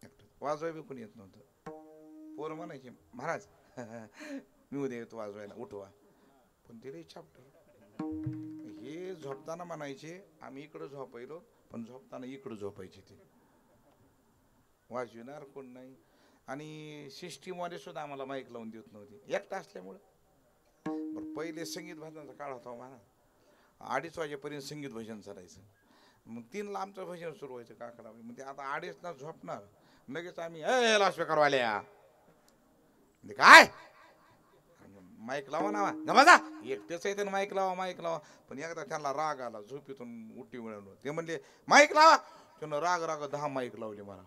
[SPEAKER 3] एकटाच. वाजवाय बी कोणी येत नव्हतं. पोरं म्हणायचे महाराज मी उद्या येतो वाजवायला, उठवा. पण तिला चॅप्टर हे झोपताना म्हणायचे आम्ही इकडं झोपायलो, पण झोपताना इकडं झोपायचे. ते वाजविणार कोण नाही. आणि सिस्टीमवाले सुद्धा आम्हाला माईक लावून देत नव्हते, एकटा असल्यामुळं. बरं पहिले संगीत भजनाचा काळ होता मला. 2:30 वाजेपर्यंत संगीत भजन चालायचं. मग 3ला आमचं भजन सुरू व्हायचं काकडा. मग ते आता 2:30ला झोपणार, लगेच आम्ही लास्पीकरवाल्या म्हणजे काय माईक लावा ना माझा एकटेच आहे. माईक लावा माईक लावा. पण एकदा त्यांना राग आला, झोपेतून उठी मिळवलं. ते म्हणले माईक लावा. त्यानं राग 10 माईक लावले मला.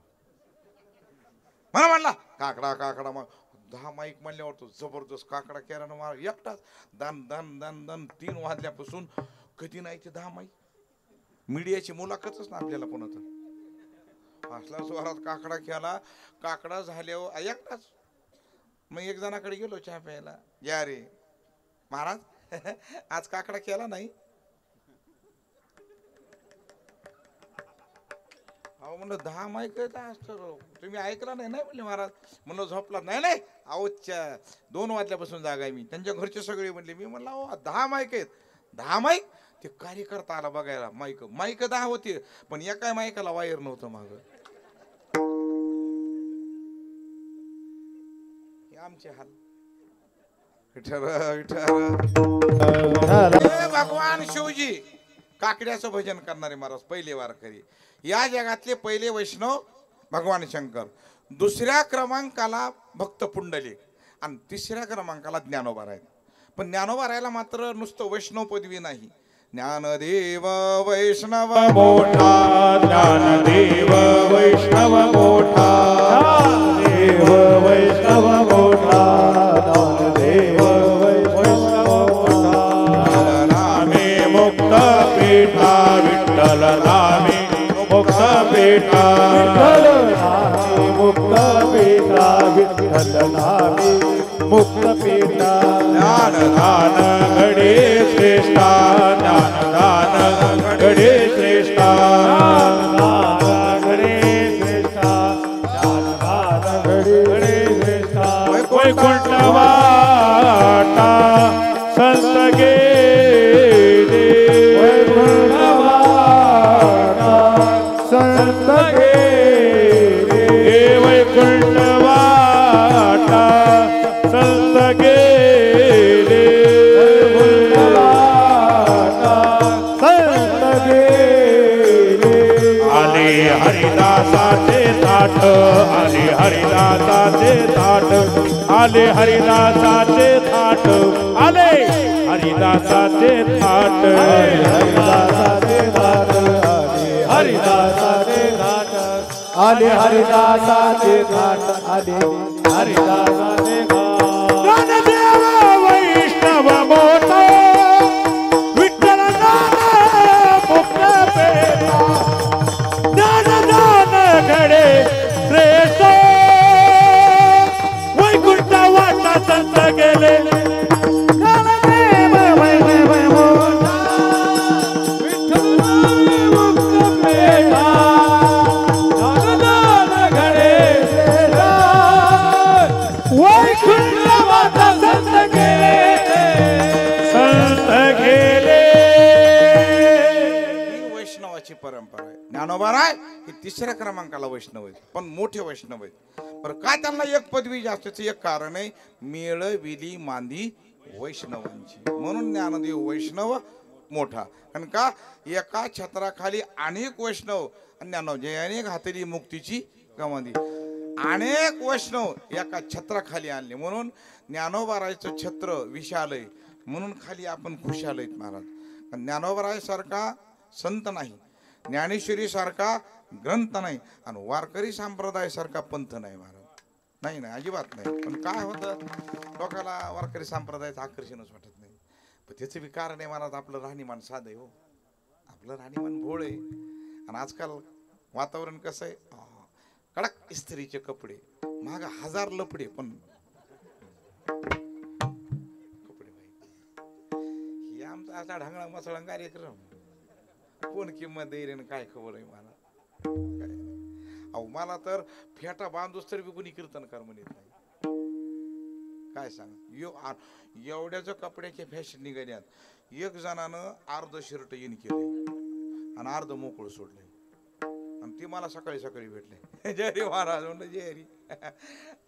[SPEAKER 3] म्हणला काकडा काकडा. मग 10 माईक म्हणल्यावर तो जबरदस्त काकडा केला ना मला एकटाच. दन दन दन दन 3 वाजल्यापासून कधी नाही ते 10 माईक. मीडियाची मुलाखतच ना आपल्याला पुन्हा तर असला जोरात काकडा केला. काकडा झाल्यावर एकटाच. मग एक जणाकडे गेलो चहा प्यायला. या रे महाराज आज काकडा केला नाही. अहो म्हणलं 10 माईक असतं तुम्ही ऐकला नाही ना म्हणले महाराज. म्हणलं झोपला नाही. नाही अहो 2 वाजल्यापासून जागा आहे मी. त्यांच्या घरचे सगळे म्हणले. मी म्हणलं अहो 10 माईक आहेत. 10 माईक. ते कार्यकर्ता आला बघायला. माईक 10 होते, पण एका माईकाला वायर नव्हतं माग. आमचे हाल. भगवान शिवजी काकड्याचं भजन करणारे महाराज पहिले वारकरी. या जगातले पहिले वैष्णव भगवान शंकर. दुसऱ्या क्रमांकाला भक्त पुंडलिक आणि तिसऱ्या क्रमांकाला ज्ञानोबा आहेत. पण ज्ञानोबा राहायला मात्र नुसतं वैष्णव पदवी नाही. ज्ञानदेव वैष्णव मोठा.
[SPEAKER 2] ज्ञानदेव वैष्णव मोठा. देव वैष्णव मोठा. ज्ञानदेव वैष्णव मोठा. नामे मुक्त पीठा विठ्ठल नामे मुक्त पीठा. विठ्ठल नामे मुक्त पीठा. विठ्ठल नामे मुक्त पीठा. ज्ञानदान घडे श्रेष्ठा. ज्ञानदान घडे श्रेष्ठा. ज्ञानदान घडे श्रेष्ठा. ज्ञानदान घडे श्रेष्ठा. वैकुंठ वाटा संत गेले. वैकुंठ वाटा संत गेले. वैकुंठ वाटा संत गेले. संत गेले. आले हरिदासाचे थाट. आले हरिदासाचे थाट. आले हरिदासाचे थाट. आले हरिदासाचे थाट. हरिदासाचे थाट. आले हरिदासाचे थाट. आले हरिदासाचे थाट. आले हरिदासाचे थाट. ज्ञानदेव वैष्णव मोठा. विठ्ठल नाम मुक्त पेठा. ज्ञानदान घडे श्रेष्ठ. वैकुंठ वाटा संत गेले. ज्ञानदेव वैष्णव मोठा. विठ्ठल नाम मुक्त पेठा. ज्ञानदान घडे श्रेष्ठ. वैकुंठ वाटा संत गेले. संत गेले.
[SPEAKER 3] ही वैष्णवाची परंपरा आहे. ज्ञानोबा राय हे 3ऱ्या क्रमांकाला वैष्णव आहेत, पण मोठे वैष्णव आहेत. बरं काय त्यांना एक पदवी जास्तच एक कारण आहे. मेळविली मांदी वैष्णवांची. म्हणून ज्ञानदेव वैष्णव मोठा. कारण का एका छत्राखाली अनेक वैष्णव. ज्ञानोबा जयाने घातली मुक्तीची गमांदी. अनेक वैष्णव एका छत्राखाली आणले. म्हणून ज्ञानोबारायचं छत्र विशाल आहे. म्हणून खाली आपण खुशाल आहेत महाराज. ज्ञानोबाराय सारखा संत नाही. ज्ञानेश्वरी सारखा ग्रंथ नाही. आणि वारकरी संप्रदाय सारखा पंथ नाही महाराज. नाही नाही, अजिबात नाही. पण काय होतं, लोकांना वारकरी संप्रदायाचं आकर्षणच वाटत नाही. पण त्याचं बी कारण आहे मला, आपलं राहणीमान साधं आहे हो, आपलं राहणीमान भोळ आहे. आणि आजकाल वातावरण कसं आहे, कडक इस्त्रीचे कपडे, माग 1000 लपडे, पण कपडे हे आमचा असा ढांगळा मसळा कार्यक्रम, कोण किंमत देईल काय खबर आहे मला. काय अहो, मला तर फेटा बांधूस तरी बी कोणी कीर्तनकार म्हणत नाही. काय सांग, एवढ्याच कपड्याचे फॅशन निघाल्यात. एक जणानं अर्ध शर्ट इन केलंय आणि अर्ध मोकळं सोडलंय, आणि ती मला सकाळी सकाळी भेटले. जय महाराज म्हणलं, जय हरी.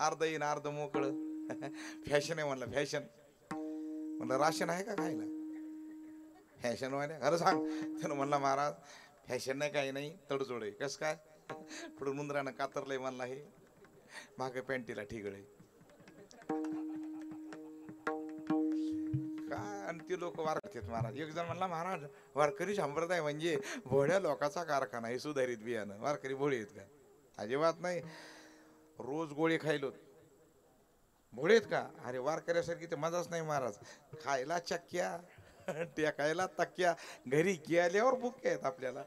[SPEAKER 3] अर्ध इन अर्ध मोकळं, फॅशन आहे म्हणलं, फॅशन. म्हणलं राशन आहे का खायला? फॅशन वाल्या खरं सांग. त्यानं म्हणला महाराज फॅशन नाही, काही नाही, तडजोड आहे. कस काय? पुढे मुंद्रानं कातरलंय म्हणला, हे मागे पॅन्टीला ठिगळे काय. आणि ते लोक वारकतात महाराज. एक जण म्हणला, महाराज वारकरी संप्रदाय म्हणजे भोळ्या लोकांचा कारखाना, हे सुधारित बियाणं. वारकरी भोळे आहेत का? अजिबात नाही. रोज गोळे खायलो भोळे आहेत का? अरे वारकऱ्यासारखी तर मजाच नाही महाराज. खायला चक्क्या, टेकायला तक्क्या, घरी गेल्यावर बुक्या आहेत आपल्याला.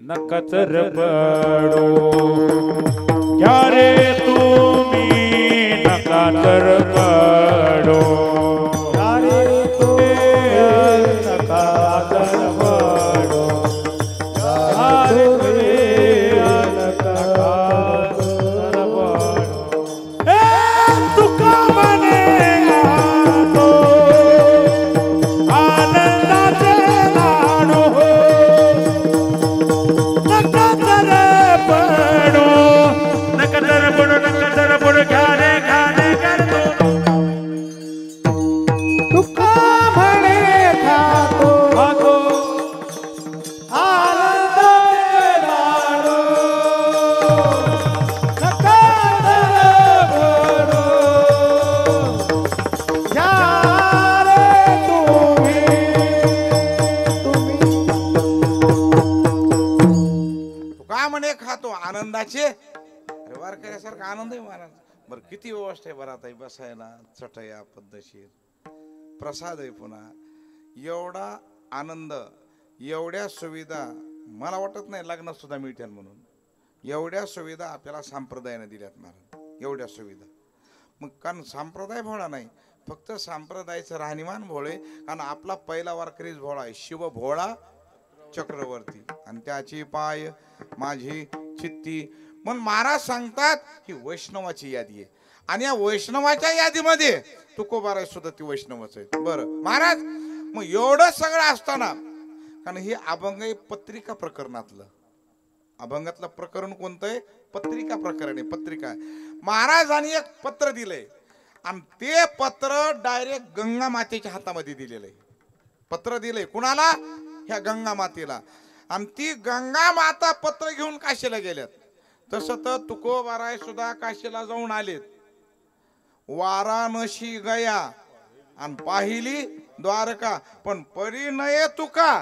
[SPEAKER 2] नका तर पडो क्या रे तुम्ही, नका तर पडो क्या रे तुम्ही, नका तर पडो क्या रे तुम्ही, नका तर पडो. तुका म्हणे तो आनंदाचे लाडू,
[SPEAKER 3] आनंदाचे. अरे वारकऱ्यासारखा आनंद आहे महाराज. बरं किती व्यवस्था आहे बरं, आता बसायला चटया पद्धतशीर, प्रसाद आहे पुन्हा, एवढा आनंद, एवढ्या सुविधा मला वाटत नाही लग्नात सुद्धा मिळतील म्हणून. एवढ्या सुविधा आपल्याला संप्रदायाने दिल्यात महाराज, एवढ्या सुविधा. मग कारण संप्रदाय भोळा नाही, फक्त संप्रदायाचं राहणीमान भोळे. कारण आपला पहिला वारकरीच भोळा आहे, शिव भोळा चक्रवर्ती, आणि त्याची पाय माझी चित्ती. पण महाराज सांगतात ही वैष्णवाची यादी आहे, आणि या वैष्णवाच्या यादीमध्ये तुकोबाराय सुद्धा ती वैष्णवच आहे. बरं महाराज, मग एवढं सगळं असताना, कारण हे अभंग पत्रिका प्रकरणातलं, अभंगातलं प्रकरण कोणतं आहे? पत्रिका प्रकरण आहे. पत्रिका महाराजांनी एक पत्र दिलंय, आणि ते पत्र डायरेक्ट गंगा मातेच्या हातामध्ये दिलेलं आहे. पत्र दिलंय कुणाला? ह्या गंगा मातेला. आणि ती गंगा माता पत्र घेऊन काशीला गेल्यात. तसं तर तुकोबाराय सुद्धा काशीला जाऊन आलेत. वाराणसी गया आणि पाहिली द्वारका, पण परिणय तुका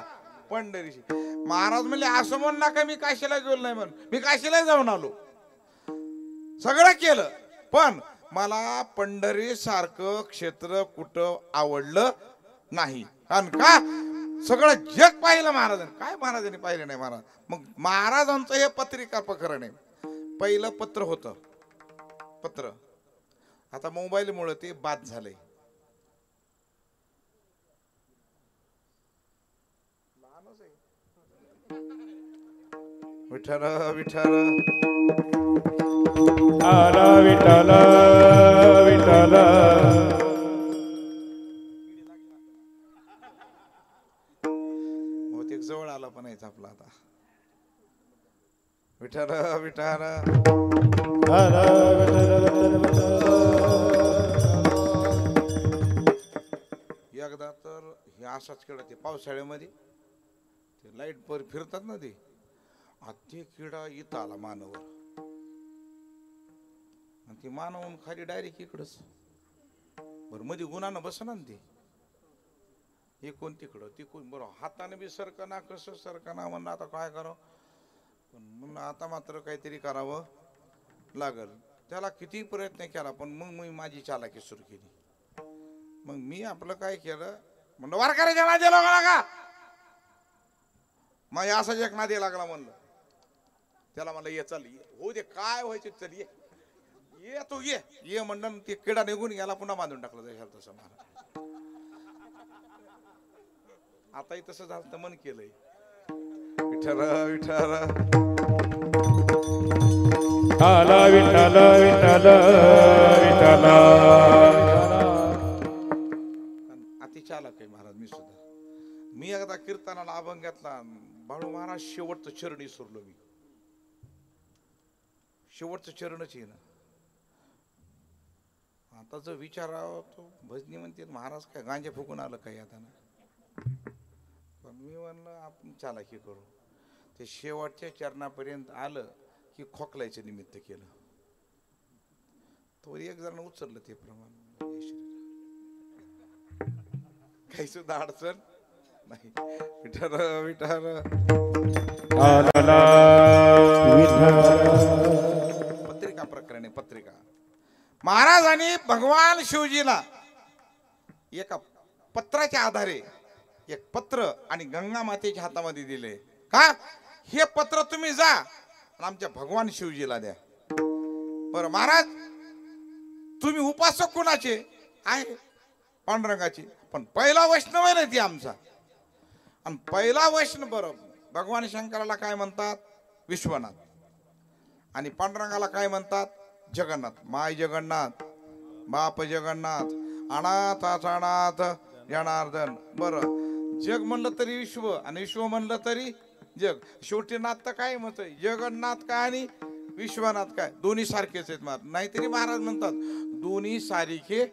[SPEAKER 3] पंढरीशी. महाराज म्हणले असं म्हण नका मी काशीला गेलो नाही, म्हणून मी काशीला जाऊन आलो, सगळं केलं, पण मला पंढरी सारखं क्षेत्र कुठं आवडलं नाही. कारण का? सगळं जग पाहिलं महाराजांनी. काय महाराजांनी पाहिलं नाही महाराज? मग महाराजांचं हे पत्रिका प्रकरण आहे. पहिलं पत्र होतं, पत्र. आता मोबाईल मुळे ते बाद झालंय. विठ्ठल विठ्ठल
[SPEAKER 2] आला विठ्ठल विठ्ठल.
[SPEAKER 3] बहुतेक जवळ आला पण यायचं आपला आता. विठ्ठल विठ्ठल एकदा तर हे असाच किडा, ते पावसाळ्यामध्ये ते लाईट पर फिरतात ना, ते ते किडा इथं आला मानवर, आणि ती मानवून खाली डायरेक्ट इकडच. बरं मध्ये गुन्हानं बसना ते, हे कोण तिकडं ती कोण. बरं हाताने बी सरकना, कसं सरकना, म्हणलं आता काय करावं. पण म्हणलं आता मात्र काहीतरी करावं लागल. त्याला किती प्रयत्न केला पण मग मी माझी चालाकी सुरू केली. मग मी आपलं काय केलं म्हणलं वारकऱ्याच्या नादी लागला का. मग असाच एक नादी लागला म्हणलं. त्याला म्हणलं ये चल हो दे काय व्हायचं चल ये ये तू ये ये म्हणलं ते किडा निघून गेला पुन्हा बांधून टाकलं जशाला तसं महाराज. आताही तसं झालं तर मन केलंय. विठ्ठल विठ्ठल
[SPEAKER 2] आला विठ्ठल विठ्ठल विठ्ठल.
[SPEAKER 3] अति चालक आहे महाराज मी सुद्धा. मी एकदा कीर्तनाला अभंगातला बाळू महाराज शेवटचं चरणी सुरलो मी. शेवटचं चरणच आहे ना. आता जो विचारावं तो भजनी म्हणते महाराज काय गांजे फुकून आलं काही आता ना. पण मी म्हणलं आपण चालाकी करू. ते शेवटच्या चरणापर्यंत आलं की खोकलायचं निमित्त केलं. तो एक जण उचललं ते प्रमाण. काही सुद्धा अडचण नाही. विठ्ठल विठ्ठल पत्रिका प्रकरणे पत्रिका. महाराजांनी भगवान शिवजीला एका पत्राच्या आधारे एक पत्र आणि गंगा मातेच्या हातामध्ये दिले. का हे पत्र तुम्ही जा आमच्या भगवान शिवजीला द्या. बरं महाराज तुम्ही उपासक कुणाचे आहे पांडुरंगाची. पण पहिला वैष्णव आहे ना ती आमचा. आणि पहिला वैष्णव बरं भगवान शंकराला काय म्हणतात विश्वनाथ. आणि पांडुरंगाला काय म्हणतात जगन्नाथ. माय जगन्नाथ बाप जगन्नाथ अनाथाचा अनाथ जनार्दन. बरं जग म्हणलं तरी विश्व आणि विश्व म्हणलं तरी जग. शेवटी नाथ तर काय म्हणतंय जगन्नाथ काय आणि विश्वनाथ काय दोन्ही सारखेच आहेत महाराज. नाहीतरी महाराज म्हणतात दोन्ही सारिखे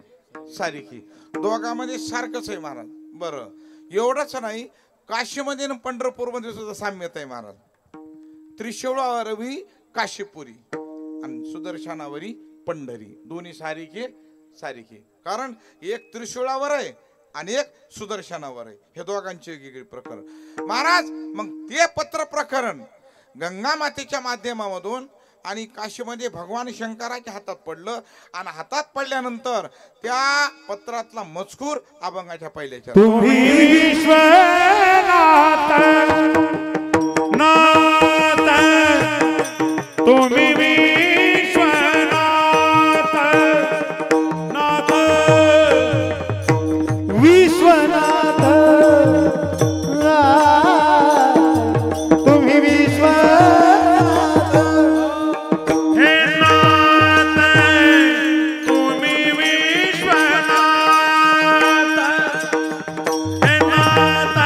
[SPEAKER 3] सारिखी. दोघांमध्ये सारखंच आहे महाराज. बरं एवढंच नाही काशीमध्ये आणि पंढरपूरमध्ये सुद्धा साम्यता आहे महाराज. त्रिशूळावरही काशीपुरी आणि सुदर्शनावरी पंढरी दोन्ही सारिखे सारिखी. कारण एक त्रिशूळावर आहे आणि एक सुदर्शनावर आहे. हे दोघांचे वेगवेगळे प्रकरण महाराज. मग ते पत्र प्रकरण गंगा मातेच्या माध्यमामधून आणि काशीमध्ये भगवान शंकराच्या हातात पडलं. आणि हातात पडल्यानंतर त्या पत्रातला मजकूर अभंगाच्या पहिल्याच्या
[SPEAKER 2] तुम्ही विश्वनाथ नाथ तुम्ही विश्वनाथ नाथ
[SPEAKER 1] विश्वनाथ तुम्ही विश्वनाथ
[SPEAKER 2] हे नाथ तुम्ही विश्वनाथ हे नाथ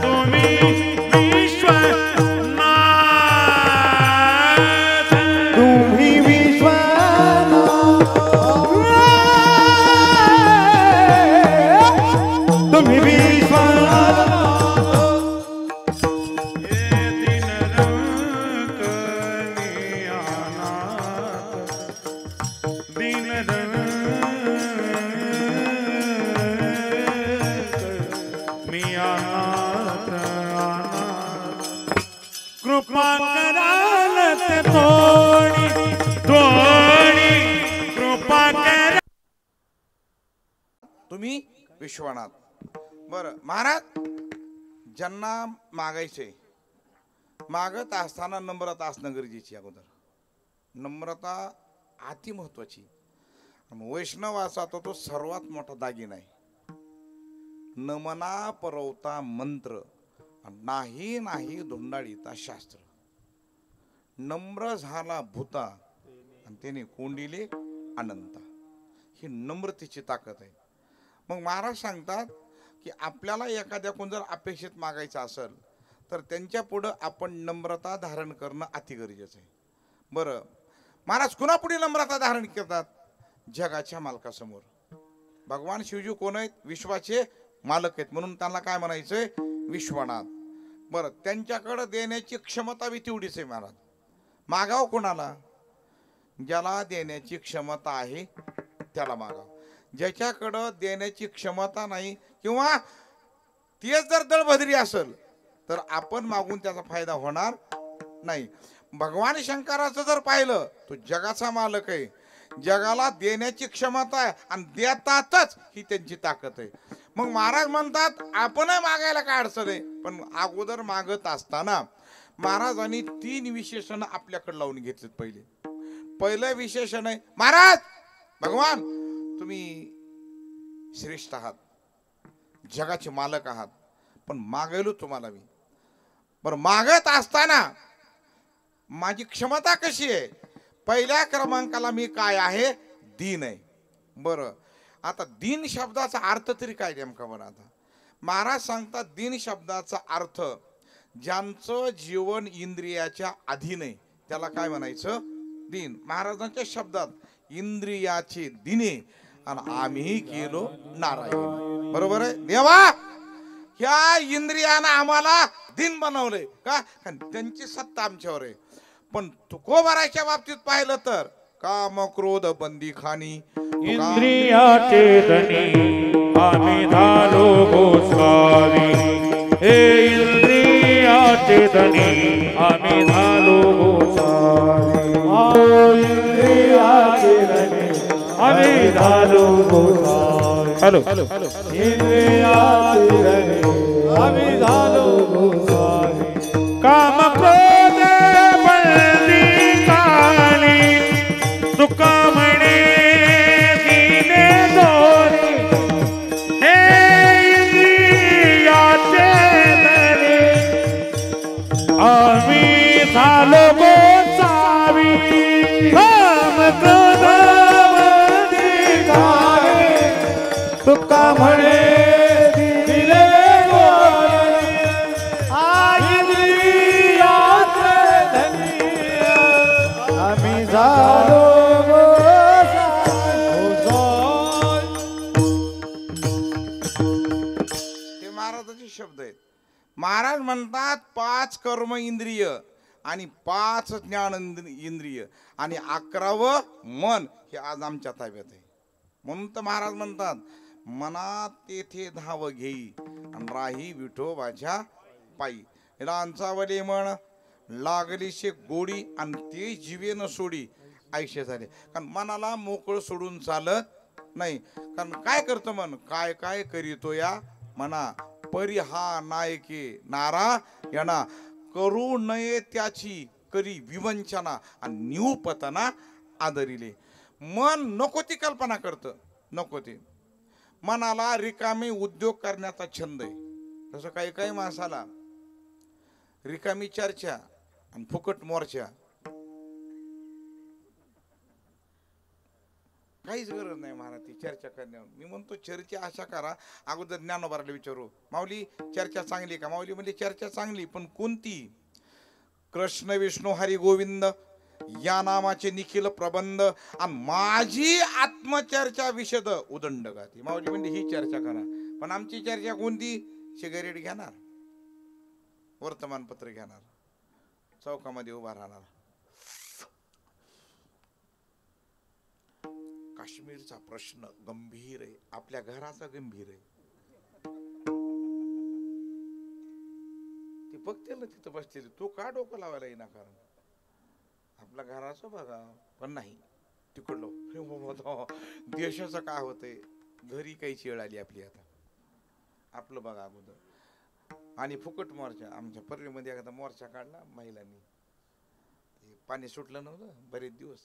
[SPEAKER 2] तुम्ही विश्वनाथ
[SPEAKER 1] तुम्ही विश्वनाथ तुम्ही विश्वनाथ
[SPEAKER 2] हे दीनरंक मी अनाथ कृपा कराल ते थोडी थोडी कृपा करा.
[SPEAKER 3] तुम्ही विश्वनाथ. बरं महाराज ज्यांना मागायचे मागत असताना नम्रता असणं गरजेची. अगोदर नम्रता अति महत्वाची. वैष्णवाचा तो सर्वात मोठा दागिना आहे. नमना परवता मंत्र नाही नाही धुंडाळीता शास्त्र. नम्र झाला भूता आणि त्याने कोंडिले अनंता. ही नम्रतेची ताकद आहे. मग महाराज सांगतात की आपल्याला एखाद्याकडून जर अपेक्षित मागायचं असेल तर त्यांच्या पुढं आपण नम्रता धारण करणं अति गरजेचं आहे. बरं महाराज कुणापुढे नम्रता धारण करतात जगाच्या मालकासमोर. भगवान शिवजी कोण आहेत विश्वाचे मालक आहेत म्हणून त्यांना काय म्हणायचंय विश्वनाथ. बरं त्यांच्याकडे देण्याची क्षमता बी तेवढीच आहे महाराज. मागाव कोणाला ज्याला देण्याची क्षमता आहे त्याला मागाव. ज्याच्याकडं देण्याची क्षमता नाही किंवा तेच जर दळभद्री असेल तर आपण मागून त्याचा फायदा होणार नाही. भगवान शंकराचं जर पाहिलं तो जगाचा मालक आहे, जगाला देण्याची क्षमता आहे आणि देतातच ही त्यांची ताकद आहे. मग महाराज म्हणतात आपणही मागायला काय अडचण आहे, पण अगोदर मागत असताना महाराजांनी 3 विशेषण आपल्याकडे लावून घेतलेत. पहिलं विशेषण आहे, महाराज भगवान तुम्ही श्रेष्ठ आहात, जगाचे मालक आहात, पण मागायलो तुम्हाला मी. बरं मागत असताना माझी क्षमता कशी आहे? पहिल्या क्रमांकाला मी काय आहे? दीन आहे. बरं आता दीन शब्दाचा अर्थ तरी काय नेमका? बरं आता महाराज सांगतात दीन शब्दाचा अर्थ ज्यांचं जीवन इंद्रियाच्या अधीन आहे त्याला काय म्हणायचं? दीन. महाराजांच्या शब्दात इंद्रियाचे दिने आणि आम्ही केलो नारायण. बरोबर आहे देवा, ह्या इंद्रियानं आम्हाला दिन बनवलंय का? त्यांची सत्ता आमच्यावर आहे. पण तुकोबाराच्या बाबतीत पाहिलं तर काम क्रोध बंदी खानी
[SPEAKER 2] इंद्रियाचे धनी आम्ही झालो गोसावी. हे इंद्रियाचे धनी आम्ही झालो गोसावी.
[SPEAKER 1] इंद्रियाचे धनी आम्ही झालो गोसावी.
[SPEAKER 2] हॅलो
[SPEAKER 1] इंद्रियाचे धनी आम्ही झालो गोसावी.
[SPEAKER 2] काम क्रोध बंदी खाली सुख म्हणे दिने दोरी. हे इंद्रियाचे धनी आम्ही झालो गोसावी. काम क्रोध
[SPEAKER 1] बंदी खाली सुख म्हणे दिले गोरी. इंद्रियाचे धनी आम्ही झालो
[SPEAKER 3] हे महाराजाचे शब्द आहेत. महाराज म्हणतात 5 कर्म इंद्रिय आणि 5 ज्ञान इंद्रिय आणि 11वं मन हे आज आमच्या ताब्यात आहे. म्हणून तर महाराज म्हणतात मनात तेथे धाव घेई आणि राही विठोबाच्या पायी. रांचावले म्हण लागली शे गोडी आणि ते जीवे न सोडी आयुष्य झाले. कारण मनाला मोकळं सोडून चालत नाही. कारण काय करतं मन? काय काय करीतो या मना परी हा नायके नारा यांना करू नये त्याची करी विवंचना आणि निवपतना आदरिले. मन नको ती कल्पना करतं, नको ते. मनाला रिकामी उद्योग करण्याचा छंद आहे. तसं काही काही माणसाला रिकामी चर्चा आणि फुकट मोर्चा काहीच गरज नाही महाराज ती चर्चा करण्यावर. मी म्हणतो चर्चा अशा करा, अगोदर ज्ञानोबाराला विचारू माऊली चर्चा चांगली का? माऊली म्हणजे चर्चा चांगली पण कोणती? कृष्ण विष्णू हरी गोविंद या नामाचे निखिल प्रबंध आणि माझी आत्मचर्चा विशद उदंड गाती. माऊली म्हणजे ही चर्चा करा. पण आमची चर्चा कोणती? सिगारेट घेणार, वर्तमानपत्र घेणार, चौकामध्ये उभा राहणार. काश्मीरचा प्रश्न गंभीर आहे, आपल्या घराचा गंभीर आहे. ती बघते ना तिथं बसलेली, तो का डोकं लावायला येईना? कारण आपल्या घराचं बघा. पण नाही तिकडलं देशाचं काय होतंय, घरी काही चेळ आली आपली. आता आपलं बघा अगोदर. आणि फुकट मोर्चा. आमच्या परळीमध्ये एखादा मोर्चा काढला महिलांनी, पाणी सुटलं नव्हतं बरेच दिवस.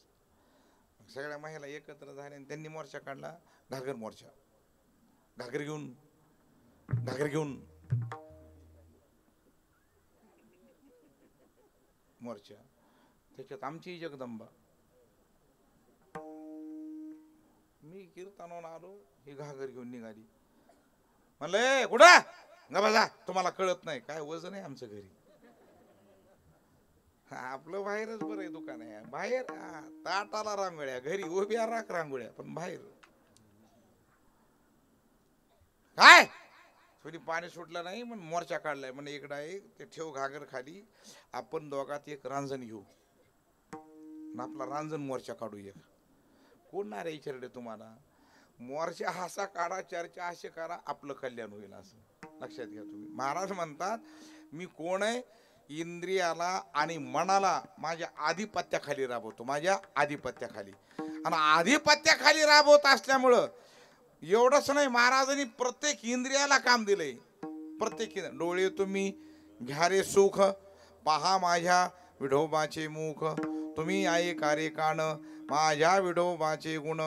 [SPEAKER 3] सगळ्या महिला एकत्र झाल्या आणि त्यांनी मोर्चा काढला, घागर मोर्चा. घागर घेऊन मोर्चा. त्याच्यात आमची जगदंबा. मी कीर्तनावर आलो, ही घागर घेऊन निघाली. म्हणलं कुठं गबा, तुम्हाला कळत नाही काय वजन आहे आमचं घरी. आपलं बाहेरच बरं आहे, दुकान आहे बाहेर. ताटाला रांगोळ्या, घरी उभ्या राख रांगोळ्या, पण बाहेर काय थोडी पाणी सुटलं नाही म्हणून मोर्चा काढलाय. म्हणजे इकडं आहे ते ठेव घागर खाली, आपण दोघात एक रांजण घेऊ, आपला रांजण मोर्चा काढू. एक कोण ना रे विचारले तुम्हाला? मोर्चा असा काढा, चर्चा असे करा, आपलं कल्याण होईल. असं लक्षात घ्या तुम्ही. महाराज म्हणतात मी कोण आहे? इंद्रियाला आणि मनाला माझ्या आधिपत्याखाली राबवतो, माझ्या आधिपत्याखाली. आणि आधिपत्याखाली राबवत असल्यामुळं एवढंच नाही, महाराजांनी प्रत्येक इंद्रियाला काम दिलंय. प्रत्येक डोळे तुम्ही घ्या रे सुख, पहा माझ्या विठोबाचे मुख. तुम्ही आहे कार्य कान, माझ्या विठोबाचे गुण.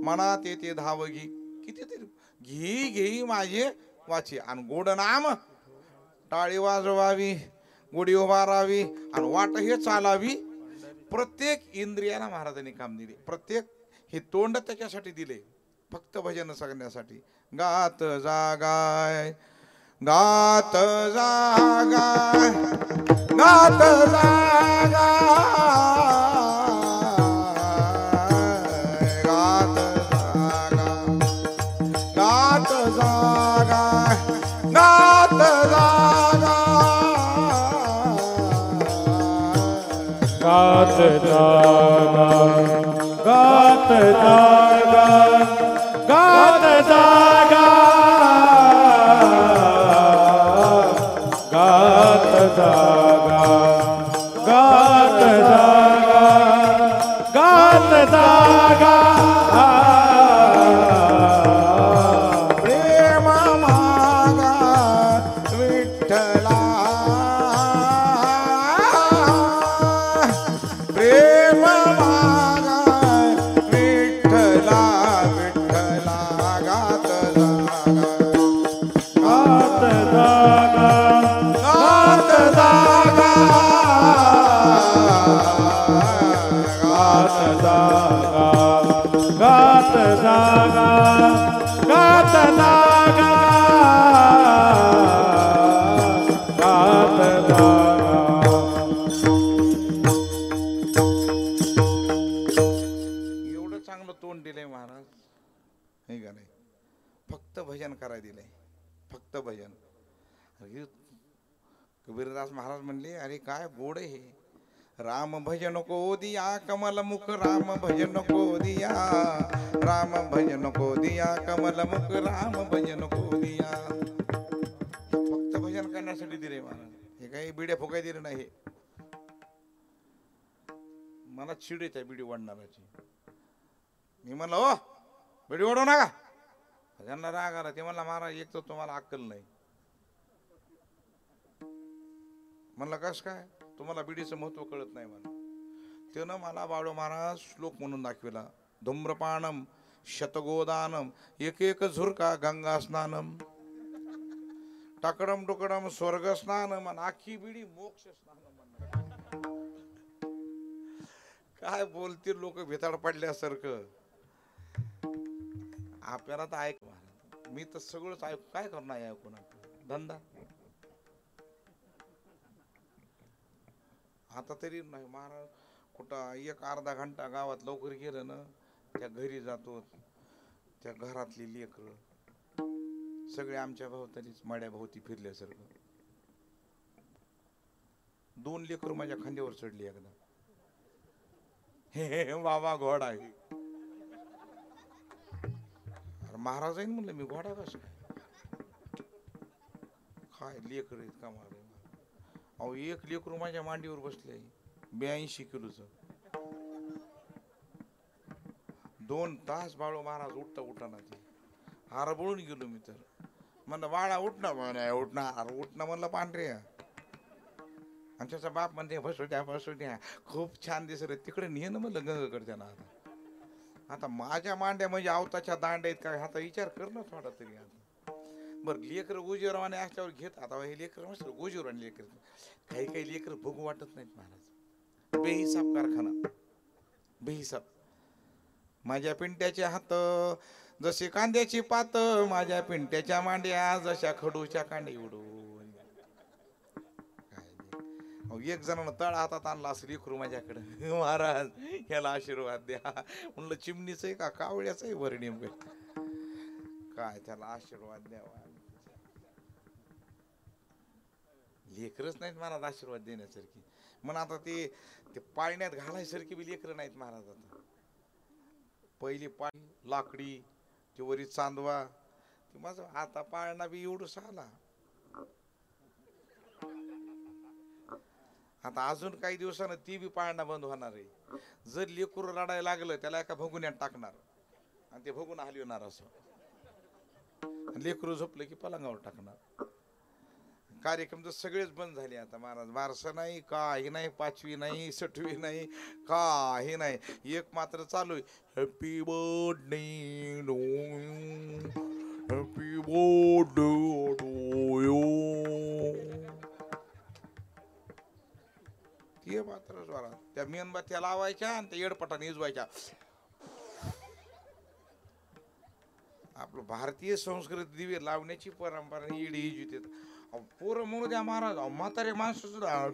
[SPEAKER 3] मनात येते धावगी, कितीतरी घेई घेई माझे वाचे. आणि गोड नाम टाळी वाजवावी, गुढी उभारावी आणि वाट हे चालावी. प्रत्येक इंद्रियाला महाराजांनी काम दिले. प्रत्येक हे तोंड त्याच्यासाठी दिले, फक्त भजन सांगण्यासाठी. गात जागाय, गात जागाय, गात जागाय, गात जागाय, गात जागाय, गात जागाय,
[SPEAKER 2] गात जागा, गात जागा, गात जागा, गात जागा, गात जागा, गात जागा.
[SPEAKER 3] प्रेम मागा विठ्ठला, प्रेम मागा विठ्ठला, विठ्ठला. गात जागा,
[SPEAKER 2] गात जागा,
[SPEAKER 3] गात जागा,
[SPEAKER 2] गात जागा, गात जागा, गात जागा, गात जागा.
[SPEAKER 3] एवढं चांगलं तोंड दिलंय महाराज, नाही का नाही? फक्त भजन करायला दिलंय, फक्त भजन. अरे कबीरदास महाराज म्हणले, अरे काय गोड आहे हे. राम भजन को दिया कमल मुख, राम भजन को दिया, राम भजन को दिया कमल मुख, राम भजन को दिया. फक्त भजन करण्यासाठी दिले महाराज, हे काही बिड्या फुकाय दिले नाही. मला चिड येते बिडी वाढणाराची. मी म्हणलं हो बिडी ओढू नका, त्यांना राग आला. ते म्हणला महाराज एक तर तुम्हाला अक्कल नाही. म्हणलं कस काय, तुम्हाला बिडीचं महत्व कळत नाही म्हणा. त्यानं मला बाळू महाराज श्लोक म्हणून दाखविला. धूम्रपानम शतगोदानम एक एक झुरका गंगा स्नानम, टाकडम टुकडम स्वर्ग स्नानम, आखी बिडी मोक्ष स्नानम. काय बोलतील लोक भेताड पडल्यासारखं. आपल्याला तर ऐक महाराज, मी तर सगळंच ऐक, काय करणार ऐकून आपलं धंदा. आता तरी नाही महाराज, कुठं एक अर्धा घंटा गावात लवकर गेलं ना, त्या घरी जातो, त्या घरातली लेकरं सगळे आमच्या भोवतालीच माड्या भोवती फिरल्यासारखं. 2 लेकरं माझ्या खांद्यावर चढली एकदा. हे बाबा घोडा आहे. महाराज म्हणलं मी घोडा कसं काय लेकर आहेत का मारे. अहो एक लेकरू माझ्या मांडीवर बसले 82 किलोच. 2 तास बाळू महाराज उठता उठना ते हारबळून गेलो मी. तर म्हणलं बाळा उठणं, म्हणा उठणार उठणं म्हणलं पांढरे. आणि त्याचा बाप म्हणते बसू द्या खूप छान दिसत तिकडे नेन म्हणलं गंगकडच्या ना. आता माझ्या मांड्या म्हणजे आवताच्या दांड्या आहेत काय, आता विचार कर ना थोडा तरी. आता बरं लेकर गोजीवरवाने असल्यावर घेत. आता हे लेकर मस्त गोजीवरवाने लेकर, काही काही लेकर बघू वाटत नाहीत महाराज. बेहिसाब कारखाना, बेहिसाब. माझ्या पिंट्याचे हात जसे कांद्याची पात, माझ्या पिंट्याच्या मांड्या जशा खडूच्या कांडे उडून. एक जणांना तळ हातात आणला असं लेकरू माझ्याकडे. महाराज याला आशीर्वाद द्या. म्हणलं चिमणीच आहे का कावळ्याच आहे वर नेमकं काय, त्याला आशीर्वाद द्यावा. लेकरच नाहीत महाराज आशीर्वाद देण्यासारखी. म्हणून आता ते पाळण्यात घालायसारखी बी लेकर नाहीत महाराज. आता पहिली पाळी लाकडी, ते वरी चांदवा, ते माझं आता पाळणा बी एवढं आला. आता अजून काही दिवसानं ती बी पाळणं बंद होणार आहे. जर लेकरू रडायला लागलं त्याला एका भगुन्यात टाकणार आणि ते भगुन हलवणार असं, लेकरू झोपलं की पलंगावर टाकणार. कार्यक्रम तर सगळेच बंद झाले आता महाराज. बारसं नाही, काही नाही, पाचवी नाही, सटवी नाही, काही नाही. एक मात्र चालू आहे, happy birthday do happy birthday do you. ते मात्र जोरात त्या मेणबत्त्या लावायच्या आणि त्या येडपटाने इजवायच्या. आपलं भारतीय संस्कृती दिवे लावण्याची परंपरा इडी इजू. पोरं म्हणू द्या महाराज, म्हातारे माणसं सुद्धा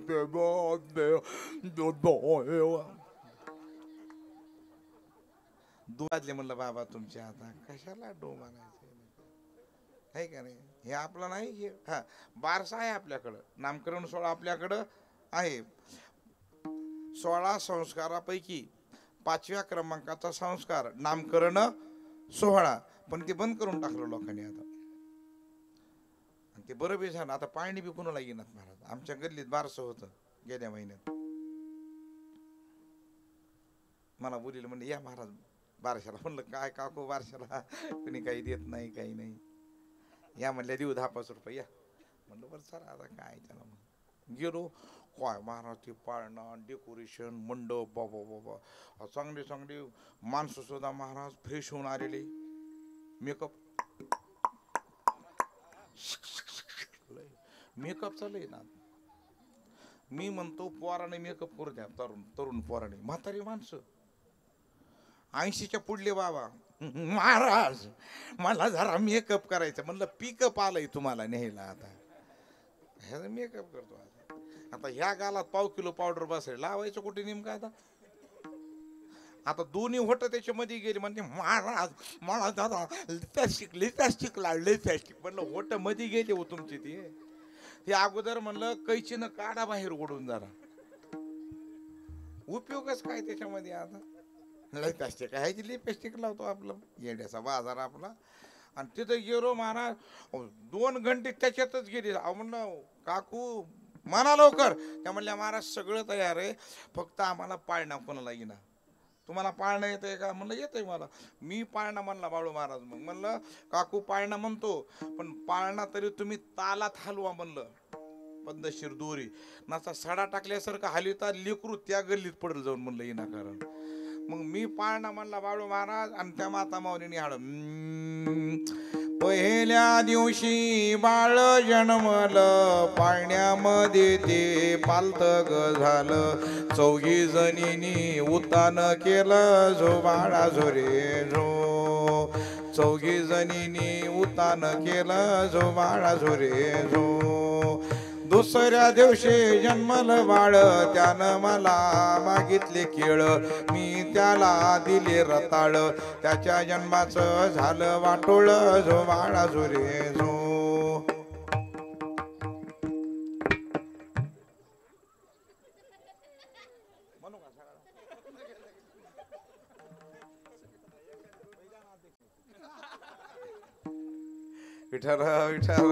[SPEAKER 3] दुवाजले. म्हणलं बाबा तुमच्या आता कशाला डो म्हणायचं आहे का नाही. हे आपलं नाही, हे हा बारसा आहे आपल्याकडं. नामकरण सोहळा आपल्याकडं आहे. 16 संस्कारापैकी 5व्या क्रमांकाचा संस्कार नामकरण सोहळा. पण ते बंद करून टाकलं लोकांनी आता. ते बरं बी झालं. आता पाणी बी कुणाला येणार महाराज. आमच्या गल्लीत बारसं होतं गेल्या महिन्यात. मला बोलील म्हणले या महाराज बारशाला. म्हणलं काय काकू बारशाला कुणी काही देत नाही, काही नाही. या म्हणल्या देऊ 10-5 रुपये या. म्हणलं बरं चला आता काय त्याला. मग गेलो. काय महाराज ते पाळणा, डेकोरेशन, मंडप, बाबा बाबा चांगले चांगले माणसं सुद्धा महाराज फ्रेश होऊन आलेले. मेकअप चालू आहे ना. मी म्हणतो पोराने मेकअप करू द्या. तरुण पोराने. म्हातारी माणसं 80च्या पुढले बाबा, महाराज मला जरा मेकअप करायचं. म्हणलं पिकअप आलंय तुम्हाला न्यायला. आता ह्याचा मेकअप करतो. आता ह्या गालात पाव किलो पावडर बसायला लावायचं कुठे नेमकं. आता दोन्ही होट त्याच्यामध्ये गेली. म्हणजे महाराज मला दादा लिपस्टिक लावले. म्हणलं होट मध्ये गेले हो तुमची. ते अगोदर म्हणलं कैचीनं काढा बाहेर ओढून जरा. उपयोगच काय त्याच्यामध्ये. आता लिपस्टिक आहे, लिपस्टिक लावतो आपलं येड्याचा बाजार आपला. आणि तिथं गेलो महाराज 2 घंटे त्याच्यातच गेले. म्हणलं काकू म्हणा लवकर. त्या म्हणल्या महाराज सगळं तयार आहे, फक्त आम्हाला पाळणा कोणाला येईना. तुम्हाला पाळणं येतंय का. म्हणलं येतंय मला. मी पाळणा म्हणला बाळू महाराज. मग म्हणलं काकू पाळणा म्हणतो, पण पाळणा तरी तुम्ही तालात हलवा. म्हणलं पद्धतशीर दोरी नाचा सडा टाकल्यासारखं हलवता लेकरू त्या गल्लीत पडलं जाऊन. म्हणलं येणार कारण. मग मी पाळणा म्हणला बाळू महाराज. आणि त्या माता माऊलीने हाड. पहिल्या दिवशी बाळ जन्मलं, पाळण्यामध्ये ते पालत झालं. 4 जणींनी उतान केलं, जो बाळा झोरे झो. 4 जणींनी उतान केलं, जो बाळा झोरे झो. दुसऱ्या दिवशी जन्मलं बाळ, त्यानं मला मागितले केळ. मी त्याला दिले रताळ, त्याच्या जन्माचं झालं वाटोळ, जो बाळा झोरे झो. विठ्ठल विठ्ठल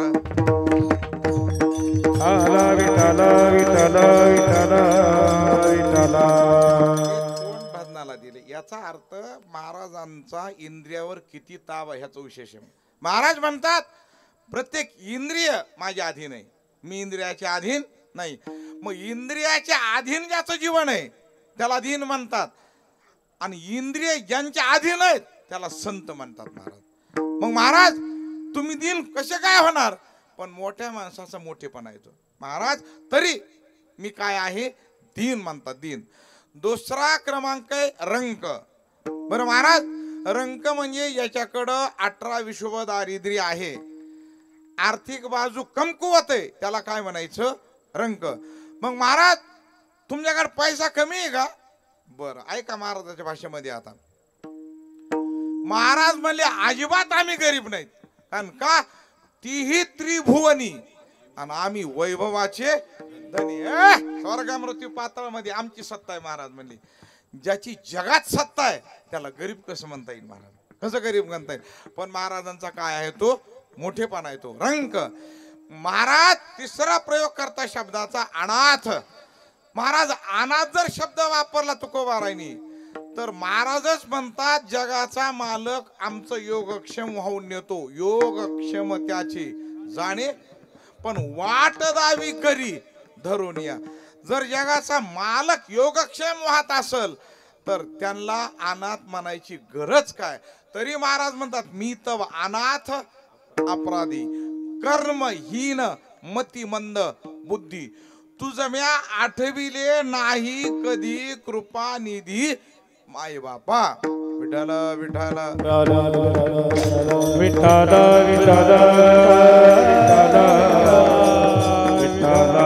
[SPEAKER 2] आला विठ्ठल विठ्ठल विठ्ठल विठ्ठल.
[SPEAKER 3] भजनाला दिले. याचा अर्थ महाराजांचा इंद्रियावर किती ताब आहे ह्याचं विशेष आहे. महाराज म्हणतात प्रत्येक इंद्रिय माझ्या अधीन आहे, मी इंद्रियाच्या अधीन नाही. मग इंद्रियाच्या अधीन ज्याचं जीवन आहे त्याला अधीन म्हणतात. आणि इंद्रिय ज्यांच्या अधीन आहेत त्याला संत म्हणतात महाराज. मग महाराज तुम्ही दीन कसे काय होणार. पण मोठ्या माणसाचा मोठेपणा येतो महाराज. तरी मी काय आहे दीन म्हणतात. दीन. दुसरा क्रमांक आहे रंक. बरं महाराज रंक म्हणजे याच्याकडं 18 विश्व दारिद्र्य आहे, आर्थिक बाजू कमकुवत आहे, त्याला काय म्हणायचं रंक. मग महाराज तुमच्याकडे पैसा कमी आहे का. बरं ऐका महाराजाच्या भाषेमध्ये. आता महाराज म्हणले अजिबात आम्ही गरीब नाहीत. कारण का तीही त्रिभुवनी आणि आम्ही वैभवाचे धनी. स्वर्गमृत्यू पाताळामध्ये आमची सत्ता आहे महाराज म्हणले. ज्याची जगात सत्ता आहे त्याला गरीब कसं म्हणता येईल महाराज. कसं गरीब म्हणता येईल. पण महाराजांचा काय आहे तो मोठेपणा आहे तो रंक. महाराज तिसरा प्रयोग करता शब्दाचा अनाथ. महाराज अनाथ जर शब्द वापरला तुकोबारायनी तर महाराजच म्हणतात जगाचा मालक आमचं योगक्षम वाहून नेतो, योगक्षम त्याची जाणे पण वाट दावी करी धरून या. जर जगाचा मालक योगक्षम वाहत असल तर त्यांना अनाथ म्हणायची गरज काय. तरी महाराज म्हणतात मी तव अनाथ अपराधी कर्महीन मतिमंद बुद्धी तुझ म्या आठविले नाही कधी कृपा निधी माय बापा. विठ्ठल विठ्ठल
[SPEAKER 2] विठ्ठल विठ्ठल विठ्ठल.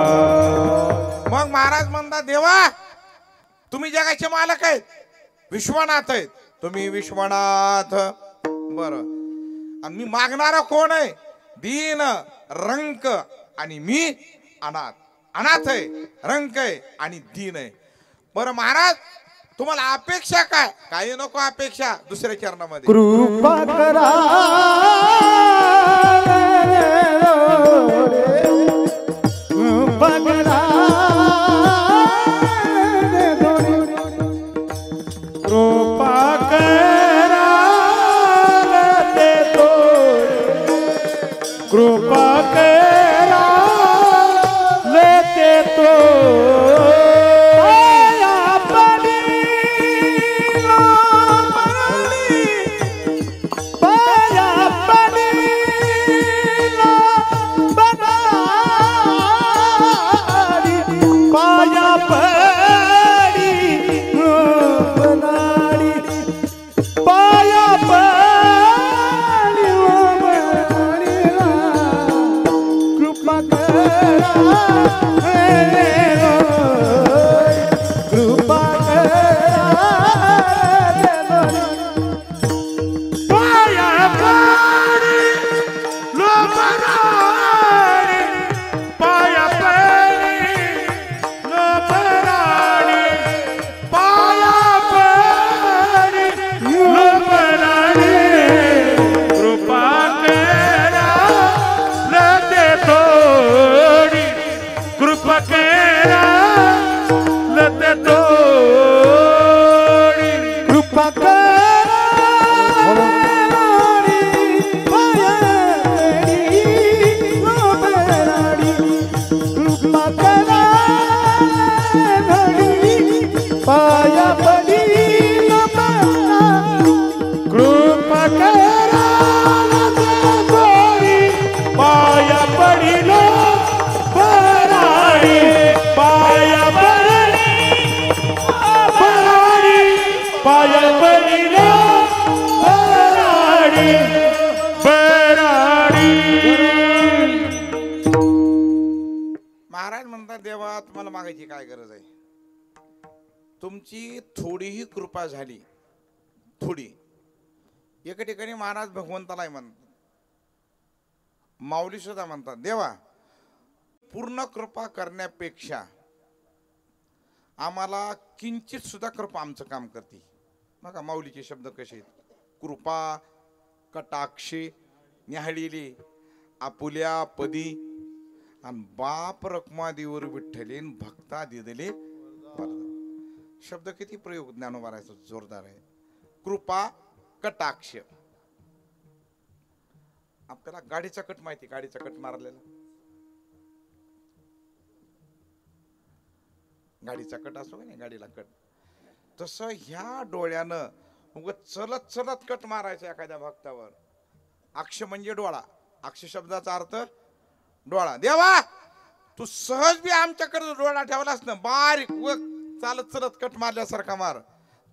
[SPEAKER 3] मग महाराज म्हणतात देवा तुम्ही जगाचे मालक आहेत, विश्वनाथ आहेत, तुम्ही विश्वनाथ. बर आणि मी मागणारा कोण आहे, दीन रंक आणि मी अनाथ. अनाथ आहे, रंक आहे आणि दीन आहे. बरं महाराज तुम्हाला अपेक्षा काय, काही नको अपेक्षा. दुसऱ्या चरणामध्ये
[SPEAKER 1] कृपा करा कृपा करा
[SPEAKER 2] कृपा करा ते तो कृपा करा लेते तो
[SPEAKER 3] महाराज म्हणतात देवा तुम्हाला मागायची काय गरज आहे. तुमची थोडीही कृपा झाली, थोडी. एका ठिकाणी महाराज भगवंताला म्हणतात, माऊली सुद्धा म्हणतात देवा पूर्ण कृपा करण्यापेक्षा आम्हाला किंचित सुद्धा कृपा आमचं काम करते. बघा माऊलीचे शब्द कसे आहेत, कृपा कटाक्षी न्याहाळीली आपुल्या पदी आणि बाप रखमादीवर विठ्ठलीन भक्ता दिदले. शब्द किती प्रयोग ज्ञानोबारायचा जोरदार आहे. कृपा कटाक्ष. आपल्याला गाडीचा कट माहिती, गाडीचा कट मारलेला, गाडीचा कट असो का नाही, गाडीला कट. तसं ह्या डोळ्यानं उगाच चलत चलत कट मारायचा एखाद्या भक्तावर. अक्ष म्हणजे डोळा, अक्ष शब्दाचा अर्थ डोळा. देवा तू सहज बी आमच्याकडे डोळा ठेवलास ना, बारीक व चालत चलत कट मारल्यासारखा मार,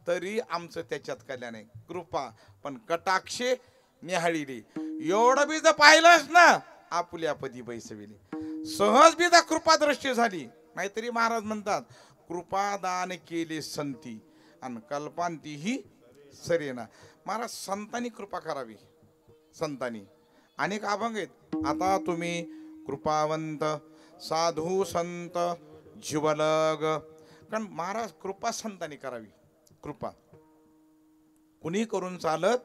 [SPEAKER 3] तरी आमचं त्याच्यात कल्याण आहे. कृपा पण कटाक्षे निहाळीली. एवढं बी जर पाहिलंच ना आपुल्या पदी बैसविली. सहज बी जर कृपा दृष्टी झाली. नाहीतरी महाराज म्हणतात कृपादान केले संती आणि कल्पांती ही सरेना. महाराज संतांनी कृपा करावी. संतांनी अनेक अभंग आहेत. आता तुम्ही कृपावंत साधू संत जीवलग. कारण महाराज कृपा संतांनी करावी. कृपा कुणी करून चालत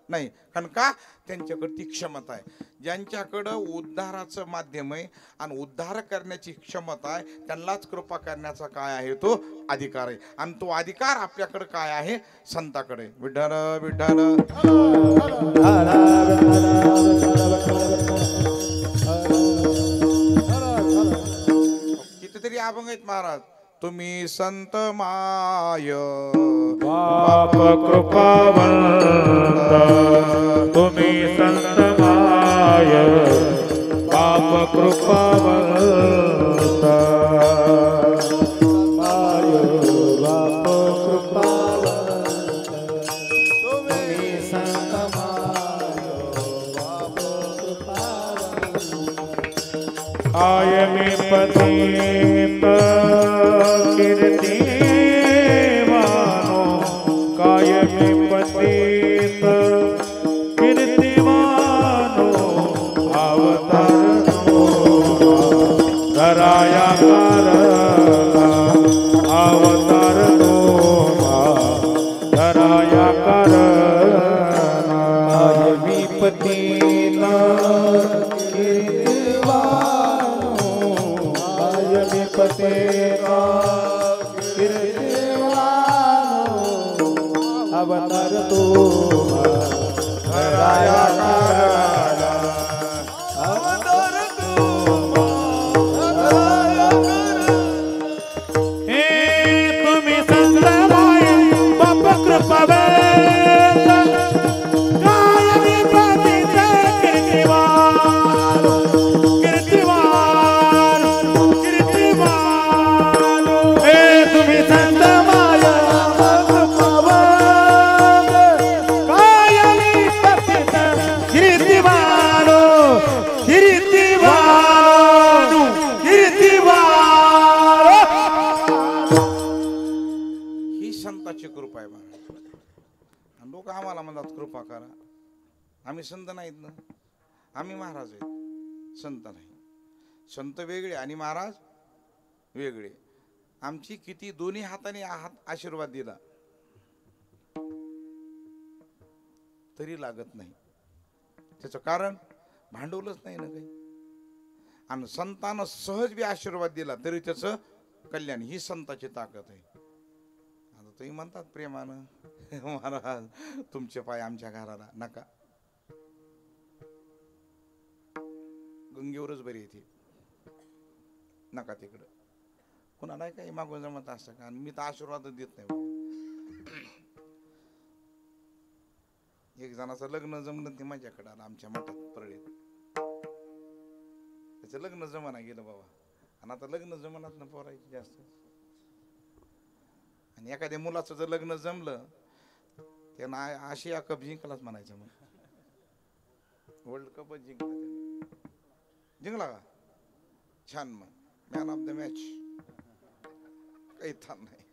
[SPEAKER 3] नाही. कारण का त्यांच्याकडे ती क्षमता आहे. ज्यांच्याकडं उद्धाराचं माध्यम आहे आणि उद्धार करण्याची क्षमता आहे त्यांनाच कृपा करण्याचा काय आहे तो अधिकार आहे. आणि तो अधिकार आपल्याकडे काय आहे संताकडे. विठ्ठल विठ्ठल कितीतरी अभंग आहेत महाराज. तुम्ही संत माय
[SPEAKER 2] बाप कृपावंत तुम्ही संत माय बाप कृपावंत माय बाप कृपावंत तुम्ही संत माय बाप कृपावंत आय मी पतित कीर्तिवानो कायमी पतित कीर्तिवानो अवतारो धराया करला अवतार तो धराया करला कायमी पतित कीर्तिवानो कायमी पतित अवतार तो धराया करला अवतार तो धराया करला. हे तुम्ही संत माय बाप कृपावंत कायमी पतित कीर्तिवान कीर्तिवान कीर्तिवान. हे तुम्ही संत माय
[SPEAKER 3] कृपा आहे महाराज. आणि लोक आम्हाला म्हणतात कृपा करा. आम्ही संत नाहीत ना, आम्ही महाराज आहेत, संत नाही. संत वेगळे आणि महाराज वेगळे. आमची किती दोन्ही हाताने आशीर्वाद दिला तरी लागत नाही. त्याचं कारण भांडवलच नाही ना काही. आणि संतानं सहज बी आशीर्वाद दिला तरी त्याचं कल्याण. ही संताची ताकद आहे. तुम्ही म्हणतात प्रेमानं महाराज तुमचे पाय आमच्या घराला नका. गंगेवरच बरी येते नका तिकडं. कुणाला काही मागून जमत असतं का. मी तर आशीर्वादच देत नाही. एक जणाचं लग्न जमलं ते माझ्याकडे आलं आमच्या मठात परळीत. त्याचं लग्न जमाना गेलं बाबा. आणि आता लग्न जमानात ना पोरायची जास्त. आणि एखाद्या मुलाचं जर लग्न जमलं त्यांना आशिया कप जिंकलाच म्हणायचं. मग वर्ल्ड कपच जिंकला त्याने. जिंकला का छान. मग मॅन ऑफ द मॅच काही थांब नाही.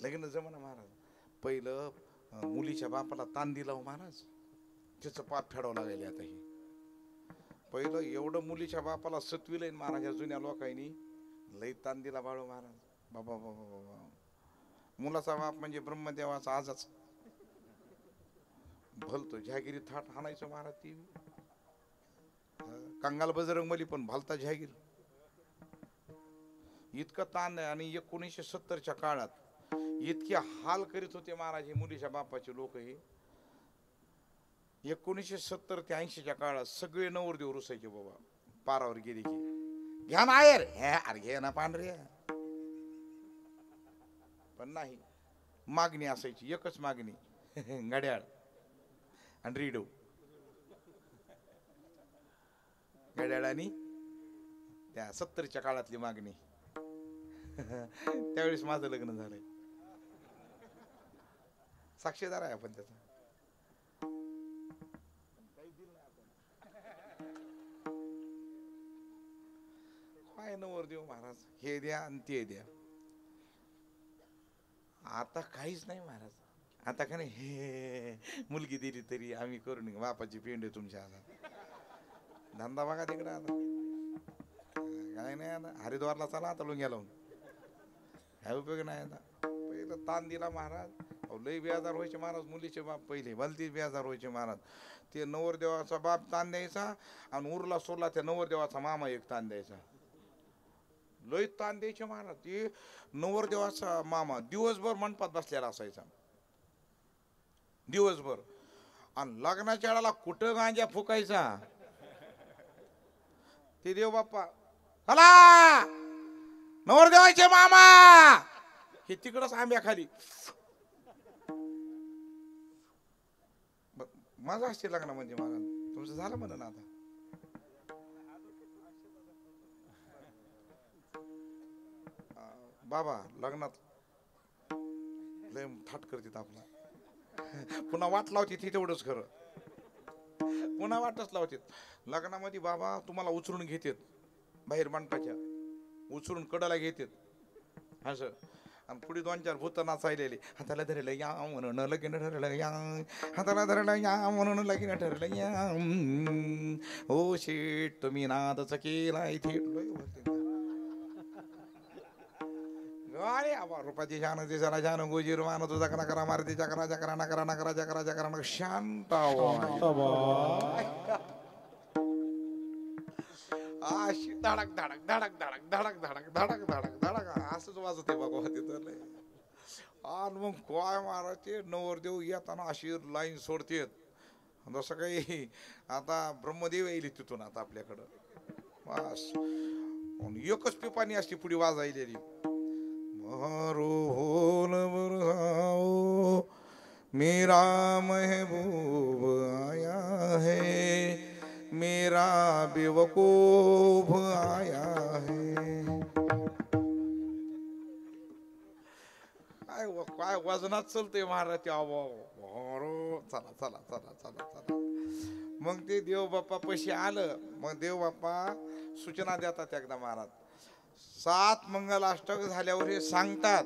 [SPEAKER 3] लग्न जमाना महाराज. पहिलं मुलीच्या बापाला ताण दिला हो महाराज. त्याचं पाप फेडावं लागेल आता. ही पहिलं एवढं मुलीच्या बापाला सतविलंय महाराज या जुन्या लोकांनी. लई ताण दिला बाळू महाराज. बाबा बाबा बाबा. मुलाचा बाप म्हणजे ब्रह्मदेवाचा आजच भलतो जहागिरी थाट हाणायचं महाराज. ती कंगाल बजरंगबली पण भालता जहागीर. इतकं ताण आहे. आणि 1970च्या काळात इतके हाल करीत होते महाराज हे मुलीच्या बापाचे लोक. हे 1970 ते 80च्या काळात सगळे नवरदेव रुसायचे बाबा. पारावर गेली की घ्या ना आयर अरे घे ना पांढरे. पण नाही. मागणी असायची एकच मागणी. घड्याळ आणि रेडिओ. घड्याळ आणि त्या 70च्या काळातली मागणी. त्यावेळेस माझं लग्न झालंय. साक्षीदार आहे आपण त्याचा. काय नवरदेव महाराज हे द्या आणि ते द्या. आता काहीच नाही महाराज. आता का नाही हे मुलगी दिली तरी आम्ही करून बापाची पेंड तुमच्या हातात. धंदा बघा तिकडे. आता काय नाही. आता हरिद्वारला चला आता लुंग्या लावून काय उपयोग नाही. आता पहिलं ताण दिला महाराज. लई बेजार व्हायचे महाराज मुलीचे बाप पहिले भलती बेजार व्हायचे महाराज. ते नवरदेवाचा बाप ताण द्यायचा आणि उरला सोरला त्या नवरदेवाचा मामा एक ताण द्यायचा. लई ताण द्यायचे महाराज. ते नवरदेवाचा मामा दिवसभर मंडपात बसलेला असायचा दिवसभर. आणि लग्नाच्या वेळेला कुठं गांजा फुकायचा ते देव बाप्पा चला नवरदेवाचे मामा हे तिकडच आंब्या खाली. मजा असते लग्नामध्ये महाराज. तुमचं झालं म्हणा ना आता. बाबा लग्नात लय थाट करतात आपला. पुन्हा वाट लावते ती तेवढंच खरं. पुन्हा वाटच लावते. लग्नामध्ये बाबा तुम्हाला उचलून घेतात बाहेर मंडपाच्या उचलून कडला घेतात असं. आणि पुढे 2-4 भूत नाचायलेले. हाताला धरलं या म्हणून लगीन ठरलं या. हाताला धरलं या म्हणून लगीन ठरलं या. ओ शेट तुम्ही नादच केलाय थेट. अरे आबा रुपाची शान दिसाला शान गोजीर मान तुझा करा करा मारती चकरा चकरा नकरा नकरा चकरा चकरा मग शांत अशी धडक धडक धडक धडक धडक धडक धडक धडक धडक असंच वाजते बाबा तिथं. आणि मग काय मारायचे नवरदेव येताना अशी लाईन सोडतेत जसं काही आता ब्रह्मदेव येईल तिथून आता आपल्याकडं. बस एकच पिपाणी असते पुढे वाजायलेली. मारो होल बरसाओ मेरा महबूब आया है मेरा बेवकूफ आया है. काय वजनात चलते महाराज. चला चला चला चला चला. मग ते देव बाप्पा पैसे आलं. मग देव बाप्पा सूचना देतात एकदा महाराज. 7 मंगलाष्टक झाल्यावर हे सांगतात.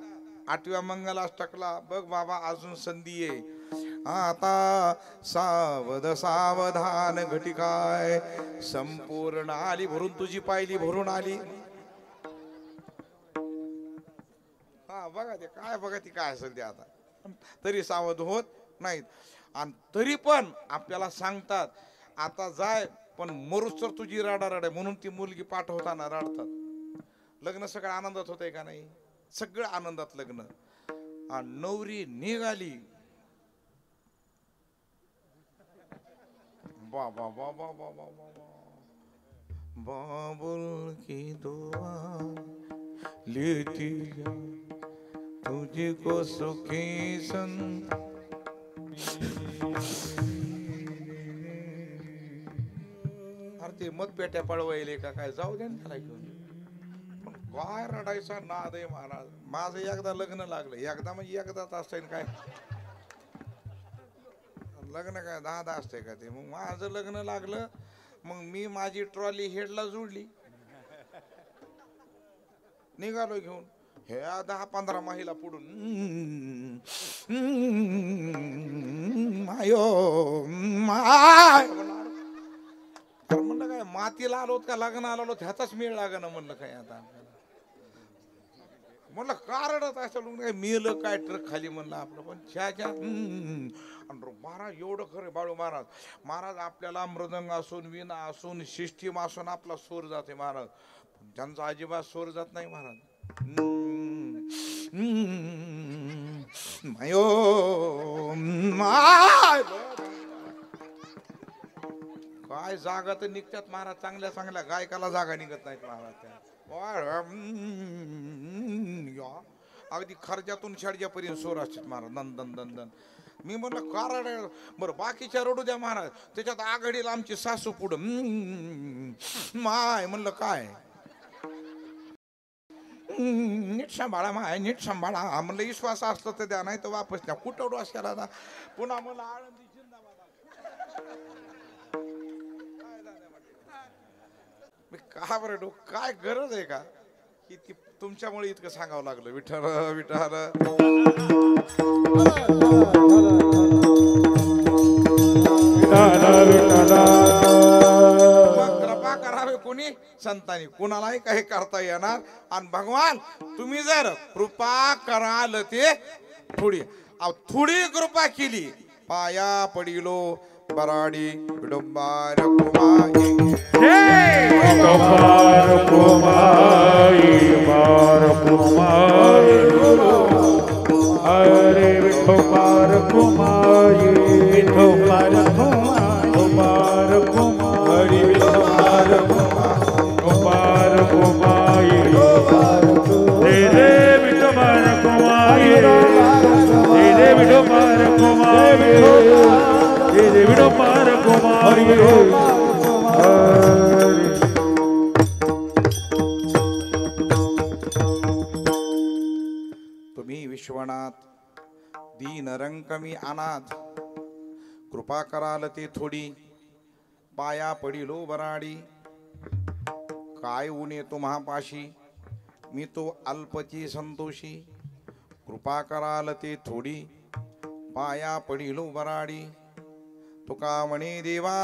[SPEAKER 3] 8व्या मंगलाष्टकला बघ बाबा अजून संधी आहे. आता सावध सावधान घटिकाय संपूर्ण आली भरून तुझी पायली भरून आली. हा बघा ते काय बघा ती काय असेल ते आता. तरी सावध होत नाहीत. आणि तरी पण आपल्याला सांगतात आता जाय पण मरूच तर तुझी राडाराड आहे म्हणून ती मुलगी पाठवताना रडतात. लग्न सगळं आनंदात होतंय का नाही. सगळं आनंदात लग्न. आणि नवरी निघाली. बाबा बाबा बाबा बाबा बाबुल की दुआ लेती जा तुझको सुखी सन. अरे ते मत पेट्या पळवायले का काय जाऊ दे ना घेऊन. पण काय रडायचा नाद आहे महाराज. माझं एकदा लग्न लागलं. एकदा म्हणजे एकदाच असतंय काय लग्न काय 10 असतंय का ते. मग माझं लग्न लागलं. मग मी माझी ट्रॉली हेडला जोडली निघालो घेऊन. हे 10-15 महिला पुढून मायो माय म्हणलं काय मातीला आलोत का लग्नाला आलो ह्याचाच मेळ लागणं म्हणलं काय आता. म्हणलं कारडत असं काय मेलं काय ट्रक खाली म्हणलं आपलं. पण छाच्या महाराज एवढं खरं बाळू महाराज. महाराज आपल्याला मृदंग असून विणा असून सिस्टीम असून आपला सूर जाते महाराज. त्यांचा अजिबात सूर जात नाही महाराज. काय जागा तर निघतात महाराज. चांगल्या चांगल्या गायकाला जागा निघत नाहीत महाराज. अगदी खर्जातून शाडज्यापर्यंत सोर असतात महाराज. दन दन दन. मी म्हणलं कार बरं बाकीच्या रडू द्या महाराज. त्याच्यात आघाडीला आमची सासू पुढं माय. म्हणलं काय नीट सांभाळा माय नीट सांभाळा. म्हणलं विश्वास असलं तर द्या नाही तर वापस द्या. कुठं डोस केला ना. पुन्हा म्हणलं आळंदी का बरं डो काय गरज आहे का की ती तुमच्यामुळे इतकं सांगावं लागलं. विठ्ठल विठ्ठल कृपा करावे कोणी संतांनी. कुणालाही काही करता येणार. आणि भगवान तुम्ही जर कृपा कराल ते थोडी. थोडी कृपा केली पाया पडिलो बराडी विडंबार कुमाई
[SPEAKER 2] विठोबार कुमाई बार कुमाई अरे विठोबार कुमाई विठोबार कुमार कुमारी विठोबार कुमार कुमाई दे दे विठोबार कुमाई दे दे विठोबार कुमाई दे दे विठोबार कुमारी
[SPEAKER 3] तुम्ही विश्वनाथ दीन रंकमी अनाथ कृपा कराल ते थोडी पाया पडिलो बराडी काय उणे तुम्हापाशी मी तो अल्पची संतोषी कृपा कराल ते थोडी पाया पडिलो बराडी तुका म्हणे देवा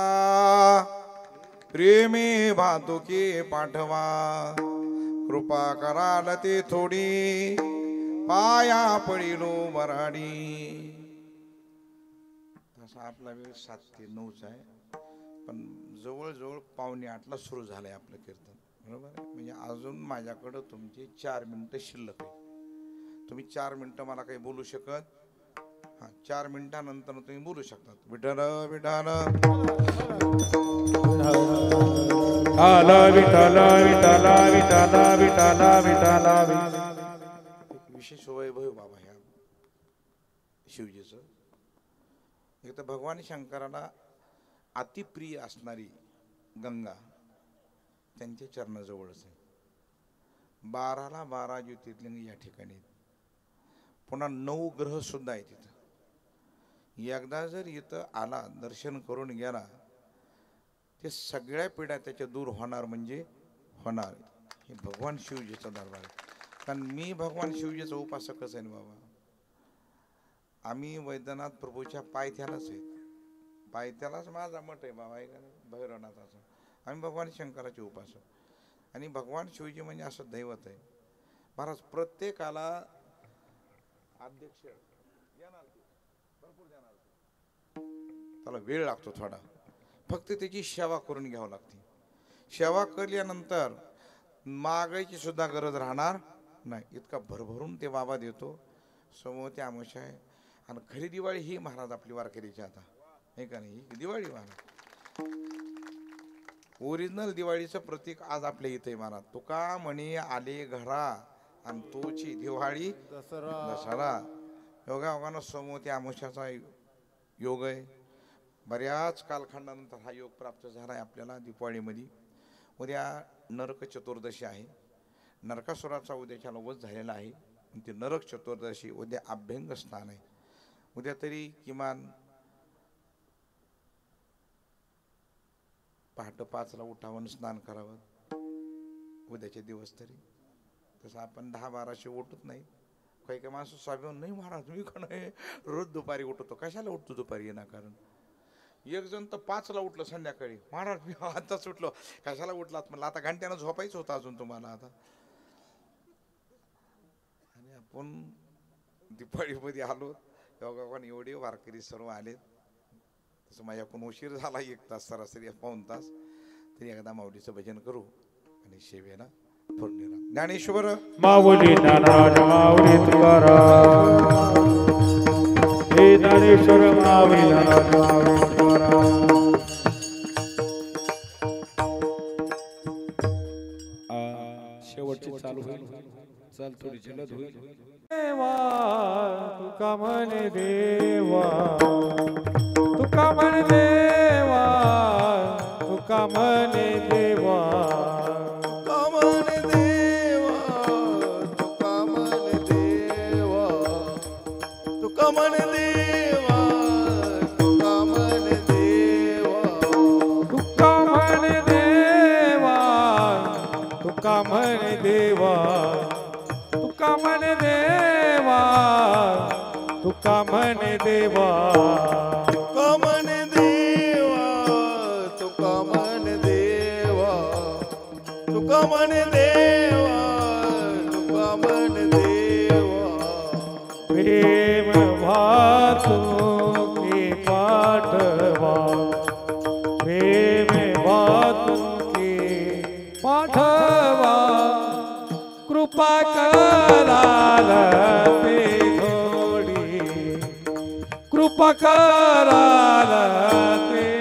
[SPEAKER 3] प्रेमे भातुके पाठवा कृपा कराल ते थोडी पाया पडिलो बराडी तसा आपला वेळ 7 ते 9 आहे पण जवळजवळ 7:45 सुरू झालंय आपलं कीर्तन बरोबर आहे म्हणजे अजून माझ्याकडं तुमची 4 मिनिटं शिल्लक आहे तुम्ही 4 मिनिटं मला काही बोलू शकत हा 4 मिनिटानंतर तुम्ही बोलू शकतात विठ्ठल विठ्ठल
[SPEAKER 2] आला विठाला विठाला विठाला विठाला विठाला
[SPEAKER 3] विशेष वैभव बाबा ह्या शिवजीचं एक तर भगवान शंकराला अतिप्रिय असणारी गंगा त्यांच्या चरणाजवळच आहे 12ला 12 ज्योतिर्लिंग या ठिकाणी पुन्हा 9 ग्रह सुद्धा आहे तिथं एकदा जर इथं आला दर्शन करून गेला ते सगळ्या पिढ्या त्याच्या दूर होणार म्हणजे होणार हे भगवान शिवजीचा दरबार आहे कारण मी भगवान शिवजीचा उपासकच आहे ना बाबा आम्ही वैद्यनाथ प्रभूच्या पायथ्यालाच आहेत पायथ्यालाच माझा मठ आहे बाबा आहे का भैरवनाथाचा आम्ही भगवान शंकराचे उपासक आणि भगवान शिवजी म्हणजे असं दैवत आहे महाराज प्रत्येकाला अध्यक्ष त्याला वेळ लागतो थोडा फक्त त्याची सेवा करून घ्यावं लागते सेवा केल्यानंतर मागायची सुद्धा गरज राहणार नाही इतका भरभरून ते बाबा देतो समोर ते आमोशा आहे आणि खरी दिवाळी ही महाराज आपली वारकरीची आता हे का नाही ही दिवाळी महाराज ओरिजिनल दिवाळीचं प्रतीक आज आपल्या इथे महाराज तुका म्हणे आले घरा आणि तोची दिवाळी दसरा योगायोगानं समोर त्या आमुष्याचा योग आहे बऱ्याच कालखंडानंतर हा योग प्राप्त झाला आहे आपल्याला दिवाळीमध्ये उद्या नरक चतुर्दशी आहे नरकासुराचा उद्याच्याला वध झालेला आहे ते नरक चतुर्दशी उद्या अभ्यंग स्नान आहे उद्या तरी किमान पहाटे 5ला उठावून स्नान करावं उद्याचे दिवस तरी तसं आपण 10-12 उठत नाही काही काही माणसं स्वाभिमान नाही महाराज मी का नाही रोज दुपारी उठतो कशाला उठतो दुपारी ना कारण एक जण तर 5ला उठलं संध्याकाळी महाराज मी आताच उठलो कशाला उठलात म्हणलं आता घंट्यानं झोपायचं होतं अजून तुम्हाला आता आणि आपण दिवाळीमध्ये आलो योगावान एवढे वारकरी सर्व आलेत तसं माझ्याकडून उशीर झाला 1 तास सरासरी 1 तास तरी एकदा माऊलीचं भजन करू आणि शेवेला पूर्णिला ज्ञानेश्वर
[SPEAKER 2] माऊली ज्ञानराज माऊली तुकाराम हे ज्ञानेश्वर माऊली ज्ञानराज माऊली तुकाराम शेवटची चालू होईल चाल थोडी जलद होईल देवा तुका म्हणे देवा तुका म्हणे देवा तुका म्हणे देवा तुका म्हणे देवा तुका म्हणे देवा तुका म्हणे देवा तुका म्हणे देवा तुका म्हणे देवा तुका म्हणे देवा तुका म्हणे देवा प्रेम भा कृपा कराल ते थोडी कृपा कराल ते